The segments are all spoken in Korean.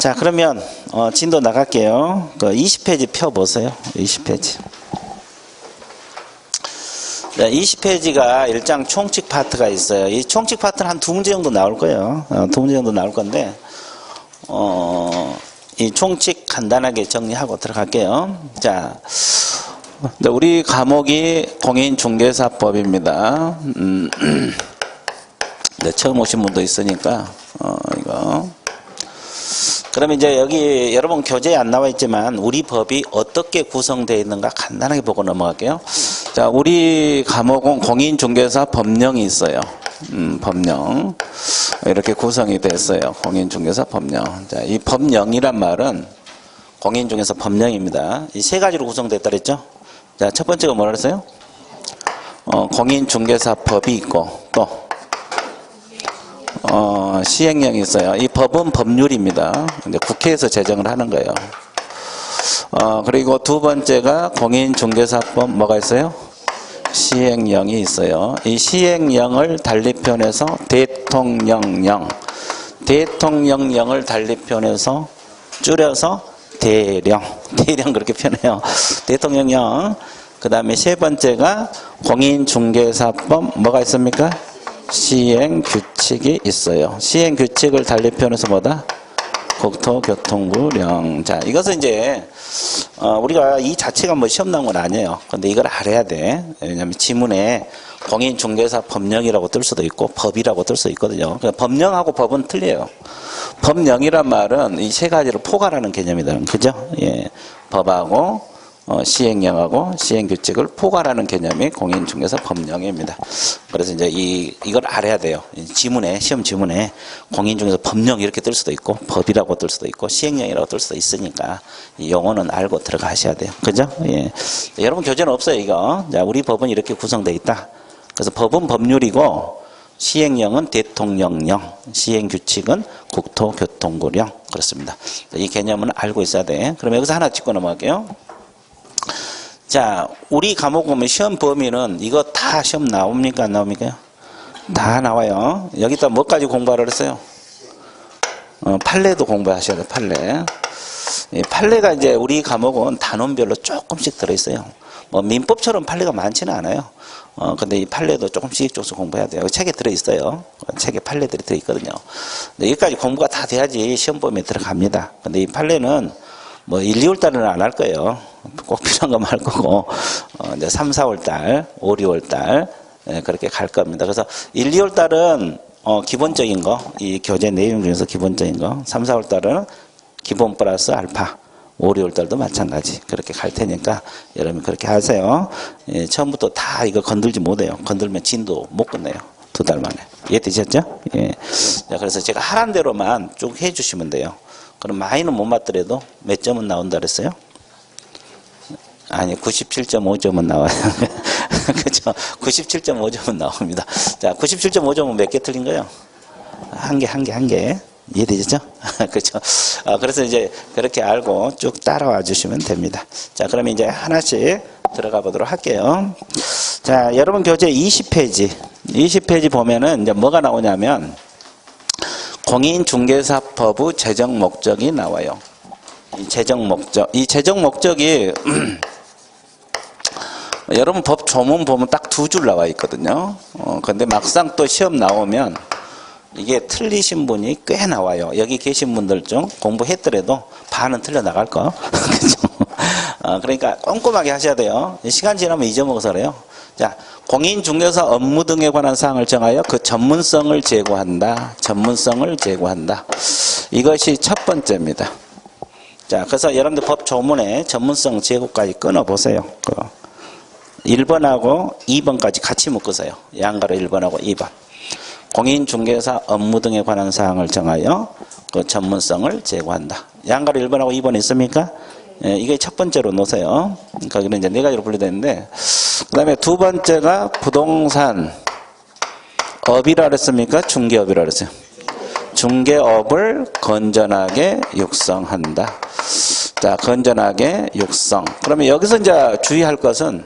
자, 그러면 진도 나갈게요. 그 20페이지 펴보세요. 20페이지. 네, 20페이지가 일장 총칙 파트가 있어요. 이 총칙 파트는 한 두 문제 정도 나올 거예요. 두 문제 정도 나올 건데, 이 총칙 간단하게 정리하고 들어갈게요. 자, 우리 과목이 공인중개사법입니다. 네, 처음 오신 분도 있으니까, 이거. 그러면 이제 여기 여러분 교재에 안 나와 있지만 우리 법이 어떻게 구성되어 있는가 간단하게 보고 넘어갈게요. 자, 우리 과목은 공인중개사 법령이 있어요. 법령. 이렇게 구성이 됐어요. 공인중개사 법령. 자, 이 법령이란 말은 공인중개사 법령입니다. 이 세 가지로 구성됐다 그랬죠? 자, 첫 번째가 뭐라 그랬어요? 공인중개사법이 있고, 또 시행령이 있어요. 이 법은 법률입니다. 이제 국회에서 제정을 하는 거예요. 그리고 두 번째가 공인중개사법 뭐가 있어요? 시행령이 있어요. 이 시행령을 달리편해서 대통령령, 대통령령을 달리편해서 줄여서 대령 그렇게 표현해요. 대통령령. 그 다음에 세 번째가 공인중개사법 뭐가 있습니까? 시행규칙이 있어요. 시행규칙을 달리편해서 뭐다? 국토교통부령. 자, 이것은 이제 우리가 이 자체가 뭐 시험 나온 건 아니에요. 근데 이걸 알아야 돼. 왜냐하면 지문에 공인중개사 법령이라고 뜰 수도 있고 법이라고 뜰 수 있거든요. 그러니까 법령하고 법은 틀려요. 법령이란 말은 이 세 가지를 포괄하는 개념이다. 그죠? 예. 법하고 시행령하고 시행규칙을 포괄하는 개념이 공인중개사 법령입니다. 그래서 이제 이걸 알아야 돼요. 지문에, 시험 지문에 공인중개사 법령 이렇게 뜰 수도 있고, 법이라고 뜰 수도 있고, 시행령이라고 뜰 수도 있으니까, 이 용어는 알고 들어가셔야 돼요. 그죠? 예. 여러분 교재는 없어요, 이거. 자, 우리 법은 이렇게 구성되어 있다. 그래서 법은 법률이고, 시행령은 대통령령, 시행규칙은 국토교통부령. 그렇습니다. 이 개념은 알고 있어야 돼. 그럼 여기서 하나 짚고 넘어갈게요. 자, 우리 과목 보면 시험 범위는 이거 다 시험 나옵니까? 안 나옵니까? 다 나와요. 여기다 뭐까지 공부하라 그랬어요? 판례도 공부하셔야 돼요. 판례. 판례가 이제 우리 과목은 단원별로 조금씩 들어있어요. 뭐 민법처럼 판례가 많지는 않아요. 근데 이 판례도 조금씩 공부해야 돼요. 책에 들어있어요. 책에 판례들이 들어있거든요. 근데 여기까지 공부가 다 돼야지 시험 범위에 들어갑니다. 근데 이 판례는 뭐 1, 2월 달은 안 할 거예요. 꼭 필요한 것만 할 거고, 이제 3, 4월 달, 5, 6월 달, 그렇게 갈 겁니다. 그래서 1, 2월 달은, 기본적인 거, 이 교재 내용 중에서 기본적인 거, 3, 4월 달은 기본 플러스 알파, 5, 6월 달도 마찬가지. 그렇게 갈 테니까, 여러분 그렇게 하세요. 예, 처음부터 다 이거 건들지 못해요. 건들면 진도 못 끝내요. 2달 만에. 이해되셨죠? 예. 자, 그래서 제가 하란 대로만 쭉 해주시면 돼요. 그럼 많이는 못 맞더라도 몇 점은 나온다 그랬어요? 아니, 97.5점은 나와요. 그죠? 97.5점은 나옵니다. 자, 97.5점은 몇 개 틀린 거예요? 한 개. 이해되셨죠? 그죠? 그래서 이제 그렇게 알고 쭉 따라와 주시면 됩니다. 자, 그러면 이제 하나씩 들어가 보도록 할게요. 자, 여러분 교재 20페이지. 20페이지 보면은 이제 뭐가 나오냐면, 공인중개사법의 제정 목적이 나와요. 이 제정 목적이 여러분 법 조문 보면 딱 2줄 나와 있거든요. 근데 막상 또 시험 나오면 이게 틀리신 분이 꽤 나와요. 여기 계신 분들 중 공부했더라도 반은 틀려 나갈 거. 그죠? 그러니까 꼼꼼하게 하셔야 돼요. 시간 지나면 잊어먹어서 그래요. 자, 공인중개사 업무 등에 관한 사항을 정하여 그 전문성을 제고한다. 이것이 첫 번째입니다. 자, 그래서 여러분들 법 조문에 전문성 제고까지 끊어보세요. 1번하고 2번까지 같이 묶으세요. 양가로 1번하고 2번. 공인중개사 업무 등에 관한 사항을 정하여 그 전문성을 제고한다. 양가로 1번하고 2번 있습니까? 예, 이게 첫 번째로 놓으세요. 거기는 이제 4가지로 분류되는데, 그 다음에 두 번째가 부동산 업이라 그랬습니까? 중개업이라 그랬어요. 중개업을 건전하게 육성한다. 자, 건전하게 육성. 그러면 여기서 이제 주의할 것은,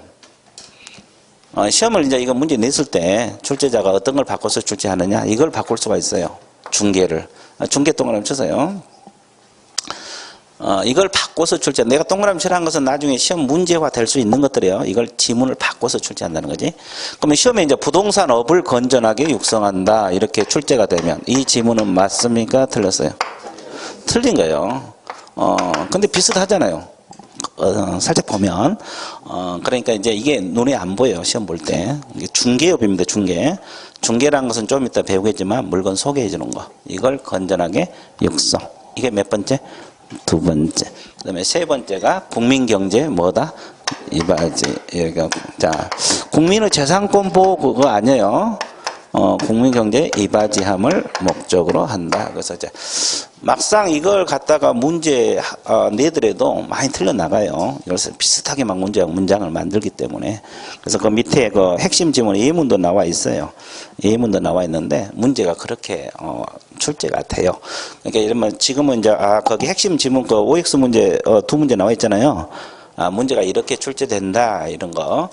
시험을 이제 이거 문제 냈을 때 출제자가 어떤 걸 바꿔서 출제하느냐, 이걸 바꿀 수가 있어요. 중개를. 중개 동그라미 쳐서요. 이걸 바꿔서 출제. 내가 동그라미 칠한 것은 나중에 시험 문제화 될 수 있는 것들이에요. 이걸 지문을 바꿔서 출제한다는 거지. 그러면 시험에 이제 부동산 업을 건전하게 육성한다. 이렇게 출제가 되면 이 지문은 맞습니까? 틀렸어요? 틀린 거예요. 근데 비슷하잖아요. 살짝 보면. 그러니까 이제 이게 눈에 안 보여요. 시험 볼 때. 이게 중개업입니다. 중개. 중개라는 것은 좀 이따 배우겠지만 물건 소개해 주는 거. 이걸 건전하게 육성. 이게 몇 번째? 두 번째. 그 다음에 세 번째가 국민경제 뭐다? 이바지. 자, 국민의 재산권 보호 그거 아니에요. 국민경제 이바지함을 목적으로 한다. 그래서 이제 막상 이걸 갖다가 문제 내더라도 많이 틀려나가요. 그래서 비슷하게 막 문장을 만들기 때문에. 그래서 그 밑에 그 핵심 지문 예문도 나와 있어요. 예문도 나와 있는데 문제가 그렇게 출제가 돼요. 그러니까 이러면 지금은 이제 거기 핵심 지문 그 OX 문제 두 문제 나와 있잖아요. 문제가 이렇게 출제된다 이런 거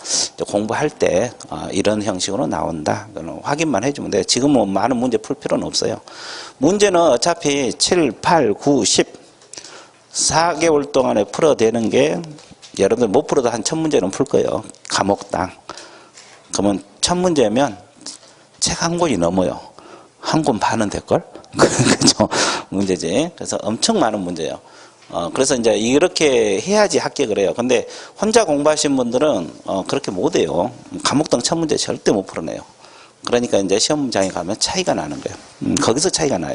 공부할 때 이런 형식으로 나온다. 확인만 해주면 돼요. 지금은 많은 문제 풀 필요는 없어요. 문제는 어차피 7, 8, 9, 10 4개월 동안에 풀어야 되는 게 여러분들 못 풀어도 한 1000문제는 풀 거예요. 과목당. 그러면 1000문제면 책 한 권이 넘어요. 한 권 반은 될걸? 그죠? 문제지. 그래서 엄청 많은 문제예요. 그래서 이제 이렇게 해야지 합격을 해요. 근데 혼자 공부하신 분들은 그렇게 못해요. 과목당 1000문제 절대 못 풀어내요. 그러니까 이제 시험장에 가면 차이가 나는 거예요. 거기서 차이가 나요.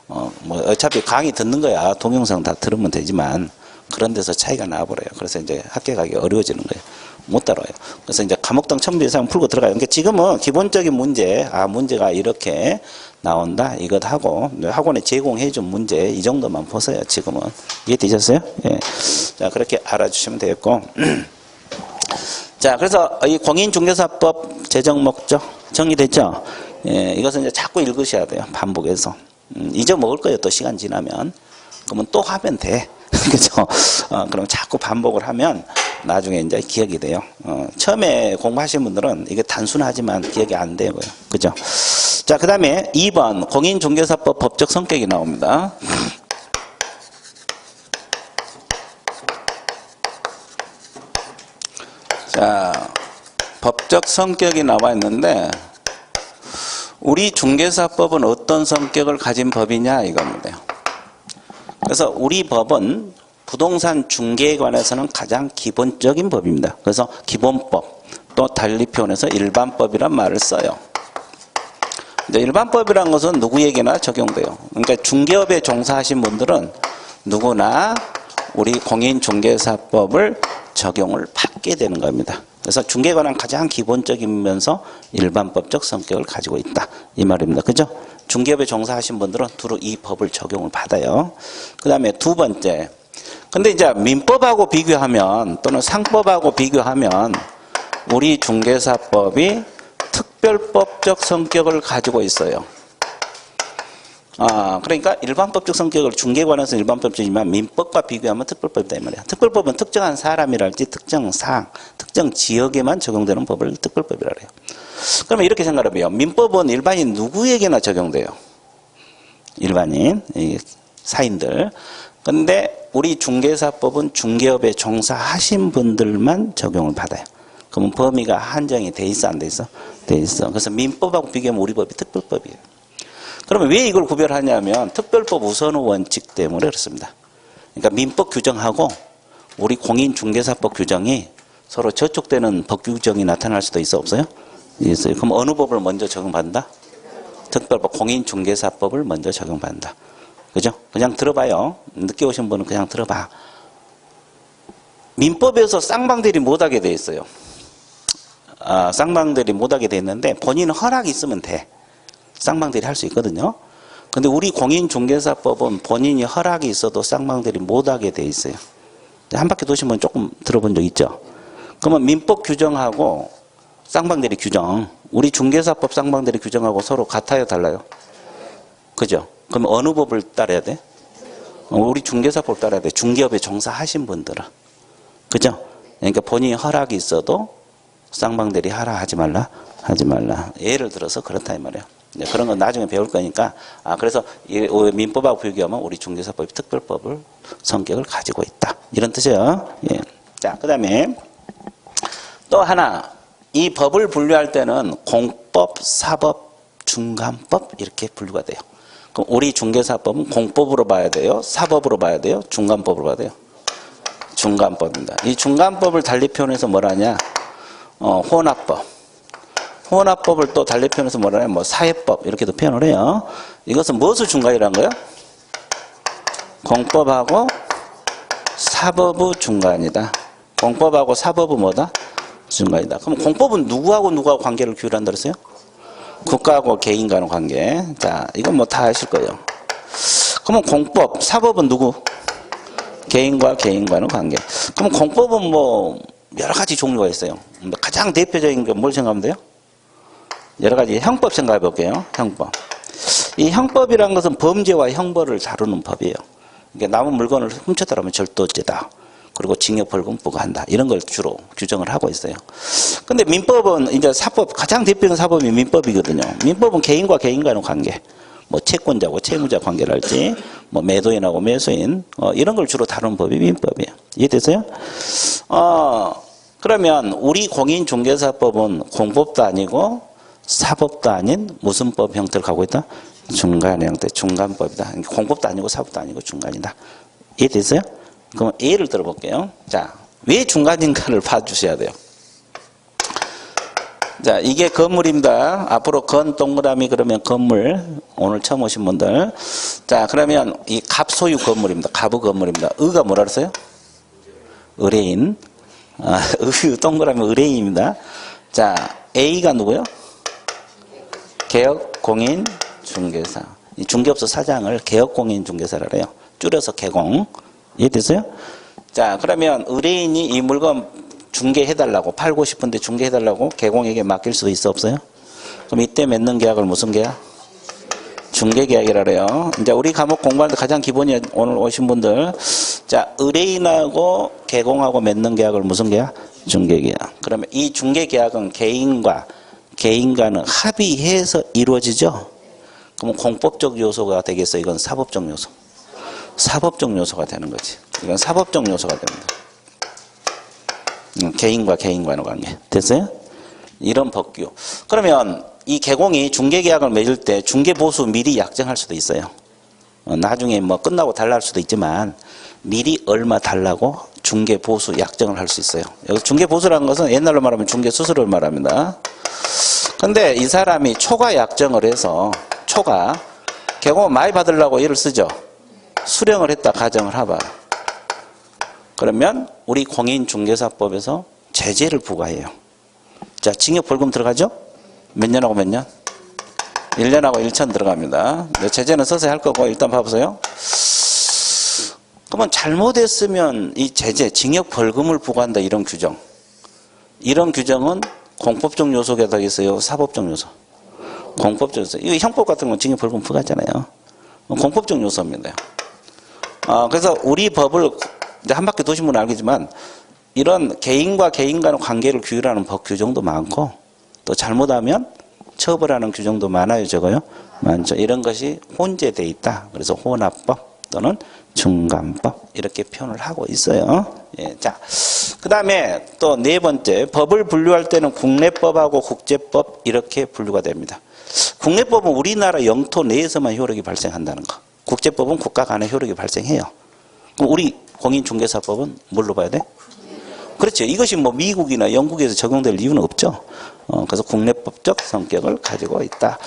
뭐 어차피 강의 듣는 거야. 동영상 다 들으면 되지만 그런 데서 차이가 나버려요. 그래서 이제 합격하기 어려워지는 거예요. 못 따라와요. 그래서 이제 과목당 1000문제 이상 풀고 들어가요. 그러니까 지금은 기본적인 문제, 문제가 이렇게 나온다. 이것 하고 학원에 제공해준 문제 이 정도만 보세요. 지금은 이해되셨어요? 예. 자, 그렇게 알아주시면 되겠고. 자, 그래서 이 공인중개사법 제정 목적 정리됐죠? 예, 이것은 이제 자꾸 읽으셔야 돼요. 반복해서. 잊어먹을 거예요. 또 시간 지나면. 그러면 또 하면 돼. 그죠? 그럼 자꾸 반복을 하면 나중에 이제 기억이 돼요. 처음에 공부하신 분들은 이게 단순하지만 기억이 안 되고요. 그죠? 자, 그 다음에 2번 공인중개사법 법적 성격이 나옵니다. 자, 법적 성격이 나와 있는데 우리 중개사법은 어떤 성격을 가진 법이냐 이겁니다. 그래서 우리 법은 부동산 중개에 관해서는 가장 기본적인 법입니다. 그래서 기본법, 또 달리 표현해서 일반법이란 말을 써요. 이제 일반법이라는 것은 누구에게나 적용돼요. 그러니까 중개업에 종사하신 분들은 누구나 우리 공인중개사법을 적용을 받게 되는 겁니다. 그래서 중개에 관한 가장 기본적이면서 일반법적 성격을 가지고 있다. 이 말입니다. 그죠? 중개업에 종사하신 분들은 두루 이 법을 적용을 받아요. 그 다음에 두 번째. 근데 이제 민법하고 비교하면 또는 상법하고 비교하면 우리 중개사법이 특별법적 성격을 가지고 있어요. 그러니까 일반법적 성격을 중개에 관해서 일반법적이지만 민법과 비교하면 특별법이다 이 말이야. 특별법은 특정한 사람이랄지 특정 사항, 특정 지역에만 적용되는 법을 특별법이라 해요. 그러면 이렇게 생각해봐요. 민법은 일반인 누구에게나 적용돼요. 일반인, 사인들. 근데 우리 중개사법은 중개업에 종사하신 분들만 적용을 받아요. 그러면 범위가 한정이 돼 있어 안 돼 있어? 돼 있어. 그래서 민법하고 비교하면 우리 법이 특별법이에요. 그러면 왜 이걸 구별하냐면 특별법 우선의 원칙 때문에 그렇습니다. 그러니까 민법 규정하고 우리 공인중개사법 규정이 서로 저촉되는 법 규정이 나타날 수도 있어 없어요? 있어요. 그럼 어느 법을 먼저 적용받는다? 특별법 공인중개사법을 먼저 적용받는다. 그죠? 그냥 들어봐요. 늦게 오신 분은 그냥 들어봐. 민법에서 쌍방대리 못하게 돼 있어요. 쌍방대리 못하게 돼 있는데 본인 허락이 있으면 돼. 쌍방대리 할 수 있거든요. 근데 우리 공인중개사법은 본인이 허락이 있어도 쌍방대리 못하게 돼 있어요. 한 바퀴 도시면 조금 들어본 적 있죠? 그러면 민법 규정하고 쌍방대리 규정, 우리 중개사법 쌍방대리 규정하고 서로 같아요, 달라요? 그죠? 그럼 어느 법을 따라야 돼? 우리 중개사법 따라야 돼. 중개업에 종사하신 분들은. 그죠? 그러니까 본인이 허락이 있어도 쌍방대리 하라 하지 말라? 하지 말라. 예를 들어서 그렇다 이 말이에요. 그런 건 나중에 배울 거니까. 그래서 민법하고 비교하면 우리 중개사법이 특별법을 성격을 가지고 있다. 이런 뜻이에요. 예. 자, 그 다음에 또 하나, 이 법을 분류할 때는 공법, 사법, 중간법 이렇게 분류가 돼요. 그럼 우리 중개사법은 공법으로 봐야 돼요? 사법으로 봐야 돼요? 중간법으로 봐야 돼요? 중간법입니다. 이 중간법을 달리 표현해서 뭐라 하냐? 혼합법. 혼합법을 또 달리 표현해서 뭐라 하냐? 사회법 이렇게도 표현을 해요. 이것은 무엇을 중간이라는 거예요? 공법하고 사법의 중간이다. 공법하고 사법은 뭐다? 중간이다. 그럼 공법은 누구하고 관계를 규율한다 그랬어요? 국가하고 개인 간의 관계. 자, 이건 다 아실 거예요. 그러면 공법, 사법은 누구? 개인과 개인 간의 관계. 그럼 공법은 여러 가지 종류가 있어요. 가장 대표적인 게 뭘 생각하면 돼요? 여러 가지 형법 생각해 볼게요. 형법. 이 형법이라는 것은 범죄와 형벌을 다루는 법이에요. 그러니까 남은 물건을 훔쳤다면 절도죄다. 그리고 징역 벌금 부과한다. 이런 걸 주로 규정을 하고 있어요. 근데 민법은 이제 사법, 가장 대표적인 사법이 민법이거든요. 민법은 개인과 개인 간의 관계. 채권자고 채무자 관계랄지, 매도인하고 매수인, 이런 걸 주로 다루는 법이 민법이에요. 이해되세요? 그러면 우리 공인중개사법은 공법도 아니고 사법도 아닌 무슨 법 형태를 갖고 있다? 중간 형태, 중간법이다. 공법도 아니고 사법도 아니고 중간이다. 이해되세요? 그럼 예를 들어볼게요. 자, 왜 중간인가를 봐주셔야 돼요. 자, 이게 건물입니다. 앞으로 건 동그라미 그러면 건물. 오늘 처음 오신 분들. 자, 그러면 이 갑소유 건물입니다. 갑의 건물입니다. 의가 뭐라 그랬어요? 의뢰인. 의 동그라미 의뢰인입니다. 자, A가 누구요? 개업공인중개사. 이 중개업소 사장을 개업공인중개사를 해요. 줄여서 개공. 이해되세요? 자, 그러면 의뢰인이 이 물건 중개해달라고, 팔고 싶은데 중개해달라고 개공에게 맡길 수 있어, 없어요? 그럼 이때 맺는 계약을 무슨 계약? 중개계약이라 그래요. 이제 우리 과목 공부하는데 가장 기본이 오늘 오신 분들. 자, 의뢰인하고 개공하고 맺는 계약을 무슨 계약? 중개계약. 그러면 이 중개계약은 개인과 개인 간은 합의해서 이루어지죠? 그럼 공법적 요소가 되겠어요? 이건 사법적 요소. 사법적 요소가 되는 거지. 이건 사법적 요소가 됩니다. 개인과 개인 간의 관계. 됐어요? 이런 법규. 그러면 이 개공이 중개계약을 맺을 때 중개보수 미리 약정할 수도 있어요. 나중에 끝나고 달라할 수도 있지만 미리 얼마 달라고 중개보수 약정을 할 수 있어요. 여기 중개보수라는 것은 옛날로 말하면 중개수수료를 말합니다. 근데 이 사람이 초과 약정을 해서 개공을 많이 받으려고 일을 쓰죠. 수령을 했다 가정을 해봐. 그러면 우리 공인중개사법에서 제재를 부과해요. 자, 징역 벌금 들어가죠? 몇 년하고 몇 년? 1년하고 1천 들어갑니다. 제재는 서서히 할 거고 일단 봐보세요. 그러면 잘못했으면 이 제재, 징역 벌금을 부과한다 이런 규정. 이런 규정은 공법적 요소가 되겠어요? 사법적 요소? 공법적 요소. 이거 형법 같은 건 징역 벌금 부과하잖아요. 공법적 요소입니다. 그래서 우리 법을 이제 한 바퀴 도신 분은 알겠지만 이런 개인과 개인 간의 관계를 규율하는 법 규정도 많고 또 잘못하면 처벌하는 규정도 많아요. 적어요? 많죠. 이런 것이 혼재되어 있다. 그래서 혼합법 또는 중간법 이렇게 표현을 하고 있어요. 예, 자, 그 다음에 또 네 번째, 법을 분류할 때는 국내법하고 국제법 이렇게 분류가 됩니다. 국내법은 우리나라 영토 내에서만 효력이 발생한다는 거. 국제법은 국가 간에 효력이 발생해요. 그럼 우리 공인중개사법은 뭘로 봐야 돼? 그렇죠. 이것이 미국이나 영국에서 적용될 이유는 없죠. 그래서 국내법적 성격을 가지고 있다.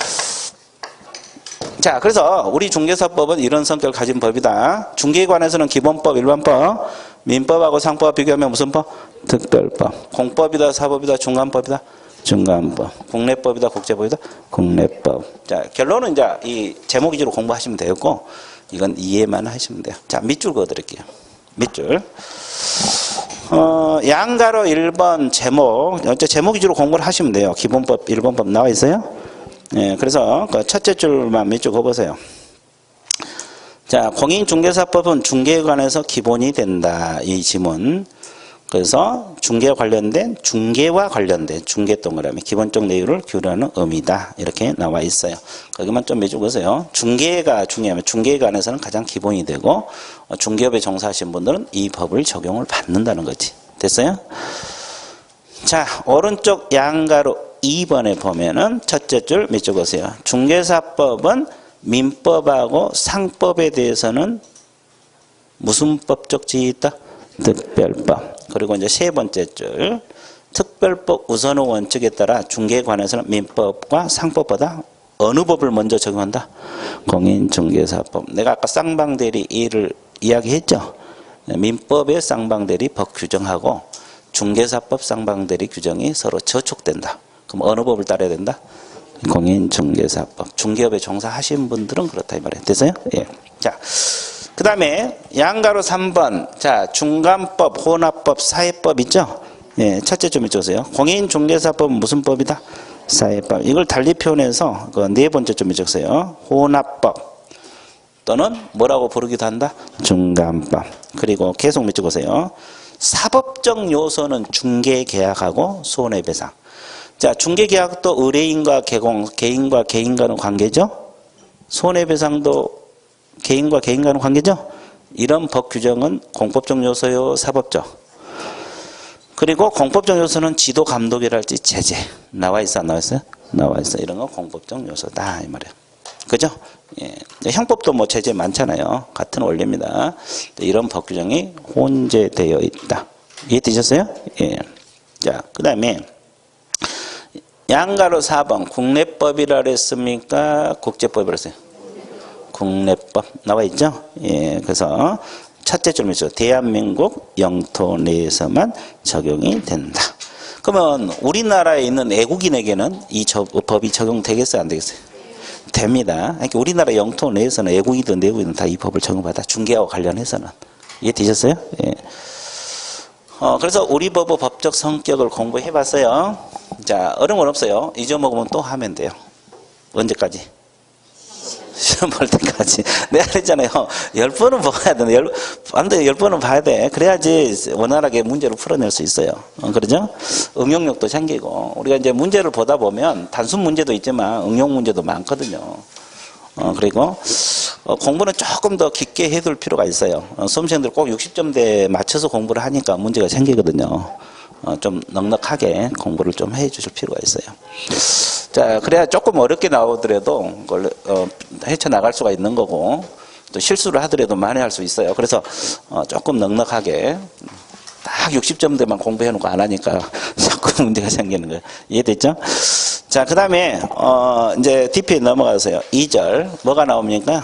자, 그래서 우리 중개사법은 이런 성격을 가진 법이다. 중개에 관해서는 기본법, 일반법, 민법하고 상법과 비교하면 무슨 법? 특별법. 공법이다, 사법이다, 중간법이다, 중간법. 국내법이다, 국제법이다, 국내법. 자, 결론은 이제 이 제목 위주로 공부하시면 되겠고, 이건 이해만 하시면 돼요. 자, 밑줄 그어드릴게요. 밑줄. 양가로 1번 제목. 제목 위주로 공부를 하시면 돼요. 기본법, 일본법 나와 있어요? 예, 그래서 그 첫째 줄만 밑줄 그어보세요. 자, 공인중개사법은 중개에 관해서 기본이 된다. 이 지문. 그래서 중개와 관련된 중개 동그라미 기본적 내용을 규율하는 의미다. 이렇게 나와 있어요. 거기만 좀 해주고서요. 중개가 중요하면 중개에 관해서는 가장 기본이 되고 중개업에 종사하신 분들은 이 법을 적용을 받는다는 거지. 됐어요? 자, 오른쪽 양가로 2번에 보면은 첫째 줄 밑줄 보세요. 중개사법은 민법하고 상법에 대해서는 무슨 법적 지위 있다? 특별법. 그리고 이제 세 번째 줄 특별법 우선의 원칙에 따라 중개에 관해서는 민법과 상법보다 어느 법을 먼저 적용한다? 공인중개사법. 내가 아까 쌍방대리 이를 이야기했죠. 민법의 쌍방대리 법 규정하고 중개사법 쌍방대리 규정이 서로 저촉된다. 그럼 어느 법을 따라야 된다? 공인중개사법. 중개업에 종사하신 분들은 그렇다 이 말이에요. 됐어요? 예. 자, 그 다음에 양가로 3번. 자, 중간법, 혼합법, 사회법 있죠? 예, 첫째 좀 해주세요. 공인중개사법은 무슨 법이다? 사회법. 이걸 달리 표현해서 그 네 번째 좀 해주세요. 혼합법 또는 뭐라고 부르기도 한다? 중간법. 그리고 계속 해주세요. 사법적 요소는 중개계약하고 손해배상. 자, 중개계약도 의뢰인과 개인과 개인과는 관계죠? 손해배상도 개인과 개인과는 관계죠? 이런 법 규정은 공법적 요소요, 사법적. 그리고 공법적 요소는 지도 감독이랄지 제재. 나와 있어, 안 나와 있어요? 나와 있어. 이런 건 공법적 요소다 이 말이에요. 그죠? 예. 형법도 뭐 제재 많잖아요. 같은 원리입니다. 이런 법 규정이 혼재되어 있다. 이해되셨어요? 예. 자, 그 다음에 양가로 4번 국내법이라 그랬습니까? 국제법이라 했어요? 국내법 나와 있죠? 예, 그래서 첫째 줄이죠. 대한민국 영토 내에서만 적용이 된다. 그러면 우리나라에 있는 애국인에게는 이 법이 적용되겠어요? 안 되겠어요? 됩니다. 그러니까 우리나라 영토 내에서는 애국이든 내국이든 다 이 법을 적용받아. 중개하고 관련해서는. 이해되셨어요? 예. 그래서 우리 법의 법적 성격을 공부해 봤어요. 자, 어려운 건 없어요. 잊어먹으면 또 하면 돼요. 언제까지? 시험 볼 때까지. 내가 그랬잖아요. 10번은 봐야 돼. 안 돼. 10번은 봐야 돼. 그래야지 원활하게 문제를 풀어낼 수 있어요. 그러죠? 응용력도 생기고. 우리가 이제 문제를 보다 보면 단순 문제도 있지만 응용 문제도 많거든요. 그리고 공부는 조금 더 깊게 해둘 필요가 있어요. 수험생들 꼭 60점대에 맞춰서 공부를 하니까 문제가 생기거든요. 좀 넉넉하게 공부를 좀 해 주실 필요가 있어요. 자, 그래야 조금 어렵게 나오더라도 그걸 헤쳐나갈 수가 있는 거고 또 실수를 하더라도 만회할 수 있어요. 그래서 조금 넉넉하게 딱 60점대만 공부해 놓고 안 하니까 자꾸 문제가 생기는 거예요. 이해됐죠? 자, 그 다음에 이제 DP에 넘어가세요. 2절 뭐가 나옵니까?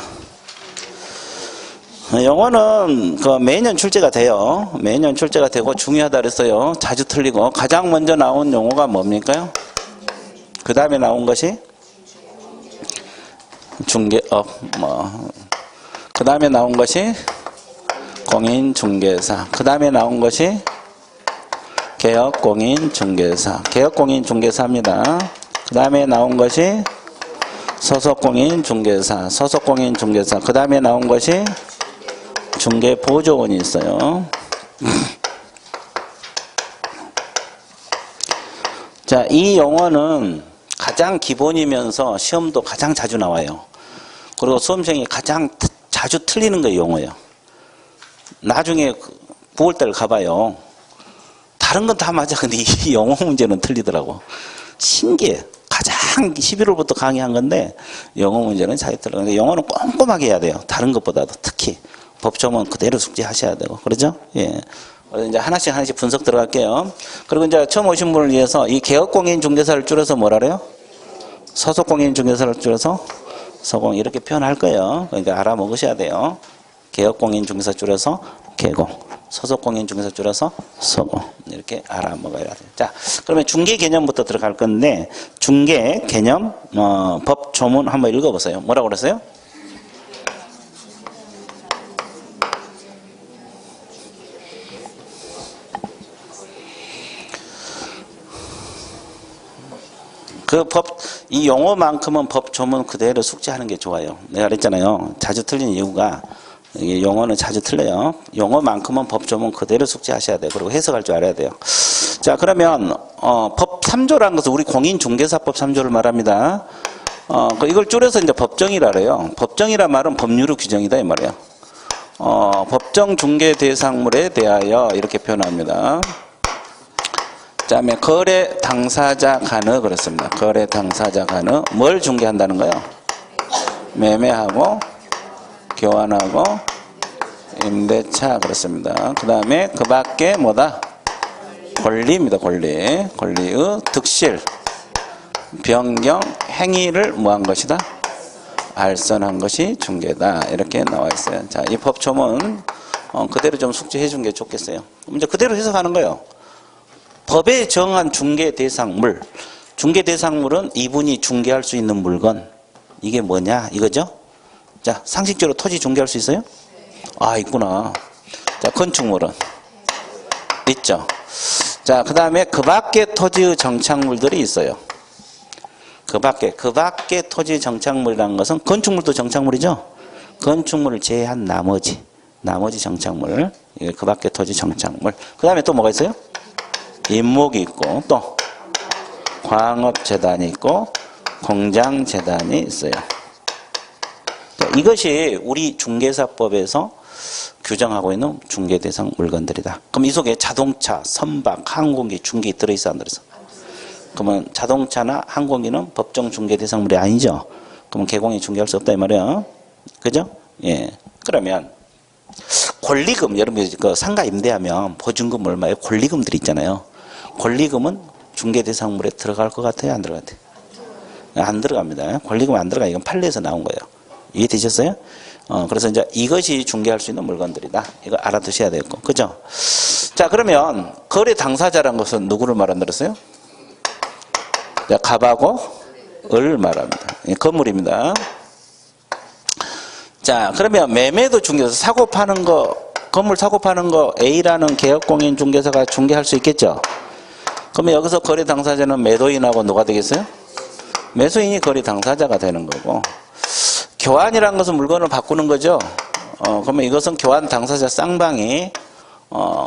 영어는 매년 출제가 돼요. 매년 출제가 되고 중요하다 그랬어요. 자주 틀리고 가장 먼저 나온 용어가 뭡니까? 그 다음에 나온 것이 중개업 그 다음에 나온 것이 공인중개사. 그 다음에 나온 것이 개업공인중개사. 개업공인중개사입니다. 그 다음에 나온 것이 소속공인중개사. 소속공인중개사. 그 다음에 나온 것이 중개보조원이 있어요. 자, 이 용어는 가장 기본이면서 시험도 가장 자주 나와요. 그리고 수험생이 가장 자주 틀리는 게 용어예요. 나중에 9월달 가봐요. 다른 건 다 맞아. 근데 이 영어 문제는 틀리더라고. 신기해. 가장 11월부터 강의한 건데 영어 문제는 잘 틀려요. 영어는 꼼꼼하게 해야 돼요. 다른 것보다도 특히. 법조문 그대로 숙지하셔야 되고. 그러죠? 예. 이제 하나씩 분석 들어갈게요. 그리고 이제 처음 오신 분을 위해서 이 개업공인중개사를 줄여서 뭐라 그래요? 소속공인중개사를 줄여서 소공 이렇게 표현할 거예요. 그러니까 알아먹으셔야 돼요. 개업공인중개사 줄여서 개공, 소속공인중개사 줄여서 소공 이렇게 알아먹어야 돼요. 자, 그러면 중개 개념부터 들어갈 건데 중개 개념 법 조문 한번 읽어보세요. 뭐라고 그랬어요? 이 용어만큼은 법 조문 그대로 숙지하는 게 좋아요. 내가 그랬잖아요. 자주 틀린 이유가 이게 용어는 자주 틀려요. 용어만큼은 법조문 그대로 숙지하셔야 돼요. 그리고 해석할 줄 알아야 돼요. 자, 그러면 법 3조라는 것은 우리 공인중개사법 3조를 말합니다. 이걸 줄여서 이제 법정이라 그래요. 법정이란 말은 법률의 규정이다 이 말이에요. 법정 중개 대상물에 대하여 이렇게 표현합니다. 그다음에 거래 당사자 간의 그렇습니다. 거래 당사자 간의 뭘 중개한다는 거예요? 매매하고 교환하고 임대차 그렇습니다. 그 다음에 그 밖에 뭐다? 권리입니다. 권리의 득실, 변경, 행위를 뭐한 것이다? 알선한 것이 중개다. 이렇게 나와 있어요. 자, 이 법조문 그대로 좀 숙지해 준 게 좋겠어요. 이제 그대로 해석하는 거예요. 법에 정한 중개 대상물. 중개 대상물은 이분이 중개할 수 있는 물건. 이게 뭐냐? 이거죠? 자, 상식적으로 토지 중개할 수 있어요? 아, 있구나. 자, 건축물은? 있죠. 자, 그 다음에 그 밖에 토지의 정착물들이 있어요. 그 밖에 토지 정착물이라는 것은 건축물도 정착물이죠? 건축물을 제외한 나머지 정착물. 그 밖에 토지 정착물. 그 다음에 또 뭐가 있어요? 임목이 있고, 또 광업재단이 있고, 공장재단이 있어요. 자, 이것이 우리 중개사법에서 규정하고 있는 중개대상 물건들이다. 그럼 이 속에 자동차, 선박, 항공기, 중개 들어있어 안 들어있어? 그러면 자동차나 항공기는 법정 중개대상물이 아니죠. 그러면 개공이 중개할 수 없다 이 말이에요. 그죠? 예. 그러면 권리금, 여러분 그 상가 임대하면 보증금 얼마예요? 권리금들이 있잖아요. 권리금은 중개대상물에 들어갈 것 같아요? 안 들어갈 것 같아요? 안 들어갑니다. 권리금 안 들어가. 이건 판례에서 나온 거예요. 이해되셨어요? 그래서 이제 이것이 중개할 수 있는 물건들이다. 이거 알아두셔야 되겠고. 그죠? 자, 그러면 거래 당사자라는 것은 누구를 말한다랬어요? 자, 갑하고 을 말합니다. 건물입니다. 자, 그러면 매매도 중개해서 사고 파는 거, 건물 사고 파는 거 A라는 개업공인 중개사가 중개할 수 있겠죠? 그러면 여기서 거래 당사자는 매도인하고 누가 되겠어요? 매수인이 거래 당사자가 되는 거고, 교환이라는 것은 물건을 바꾸는 거죠. 그러면 이것은 교환 당사자 쌍방이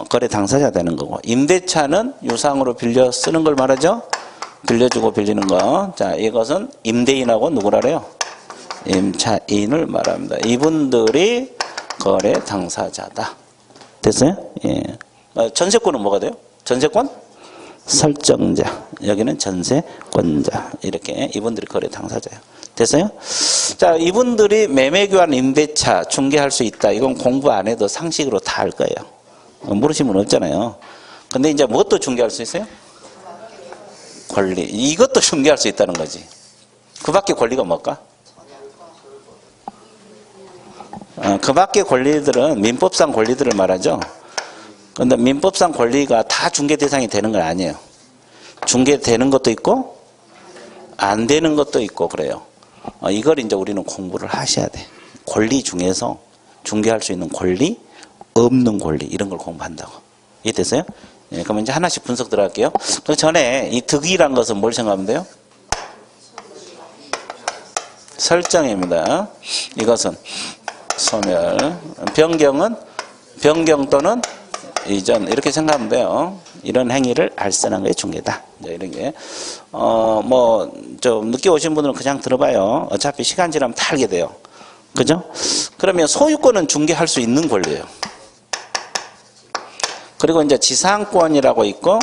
거래 당사자 되는 거고, 임대차는 유상으로 빌려 쓰는 걸 말하죠. 빌려주고 빌리는 거. 자, 이것은 임대인하고 누구라 그래요? 임차인을 말합니다. 이분들이 거래 당사자다. 됐어요? 예. 전세권은 뭐가 돼요? 전세권? 설정자. 여기는 전세권자. 이렇게 이분들이 거래 당사자예요. 됐어요? 자, 이분들이 매매교환 임대차 중개할 수 있다. 이건 공부 안 해도 상식으로 다 알 거예요. 물으시면 없잖아요. 근데 이제 무엇도 중개할 수 있어요? 권리. 이것도 중개할 수 있다는 거지. 그 밖에 권리가 뭘까? 그 밖에 권리들은 민법상 권리들을 말하죠. 그런데 민법상 권리가 다 중개 대상이 되는 건 아니에요. 중개되는 것도 있고 안 되는 것도 있고 그래요. 이걸 이제 우리는 공부를 하셔야 돼. 권리 중에서 중개할 수 있는 권리, 없는 권리 이런 걸 공부한다고. 이해됐어요? 예, 그러면 이제 하나씩 분석 들어갈게요. 그 전에 이 득이란 것은 뭘 생각하면 돼요? 설정입니다. 이것은 소멸. 변경은 변경 또는 이전 이렇게 생각하면 돼요. 이런 행위를 알선한 게 중개다. 이런 게 뭐 좀 늦게 오신 분들은 그냥 들어봐요. 어차피 시간 지나면 다 알게 돼요. 그죠? 그러면 소유권은 중개할 수 있는 권리예요. 그리고 이제 지상권이라고 있고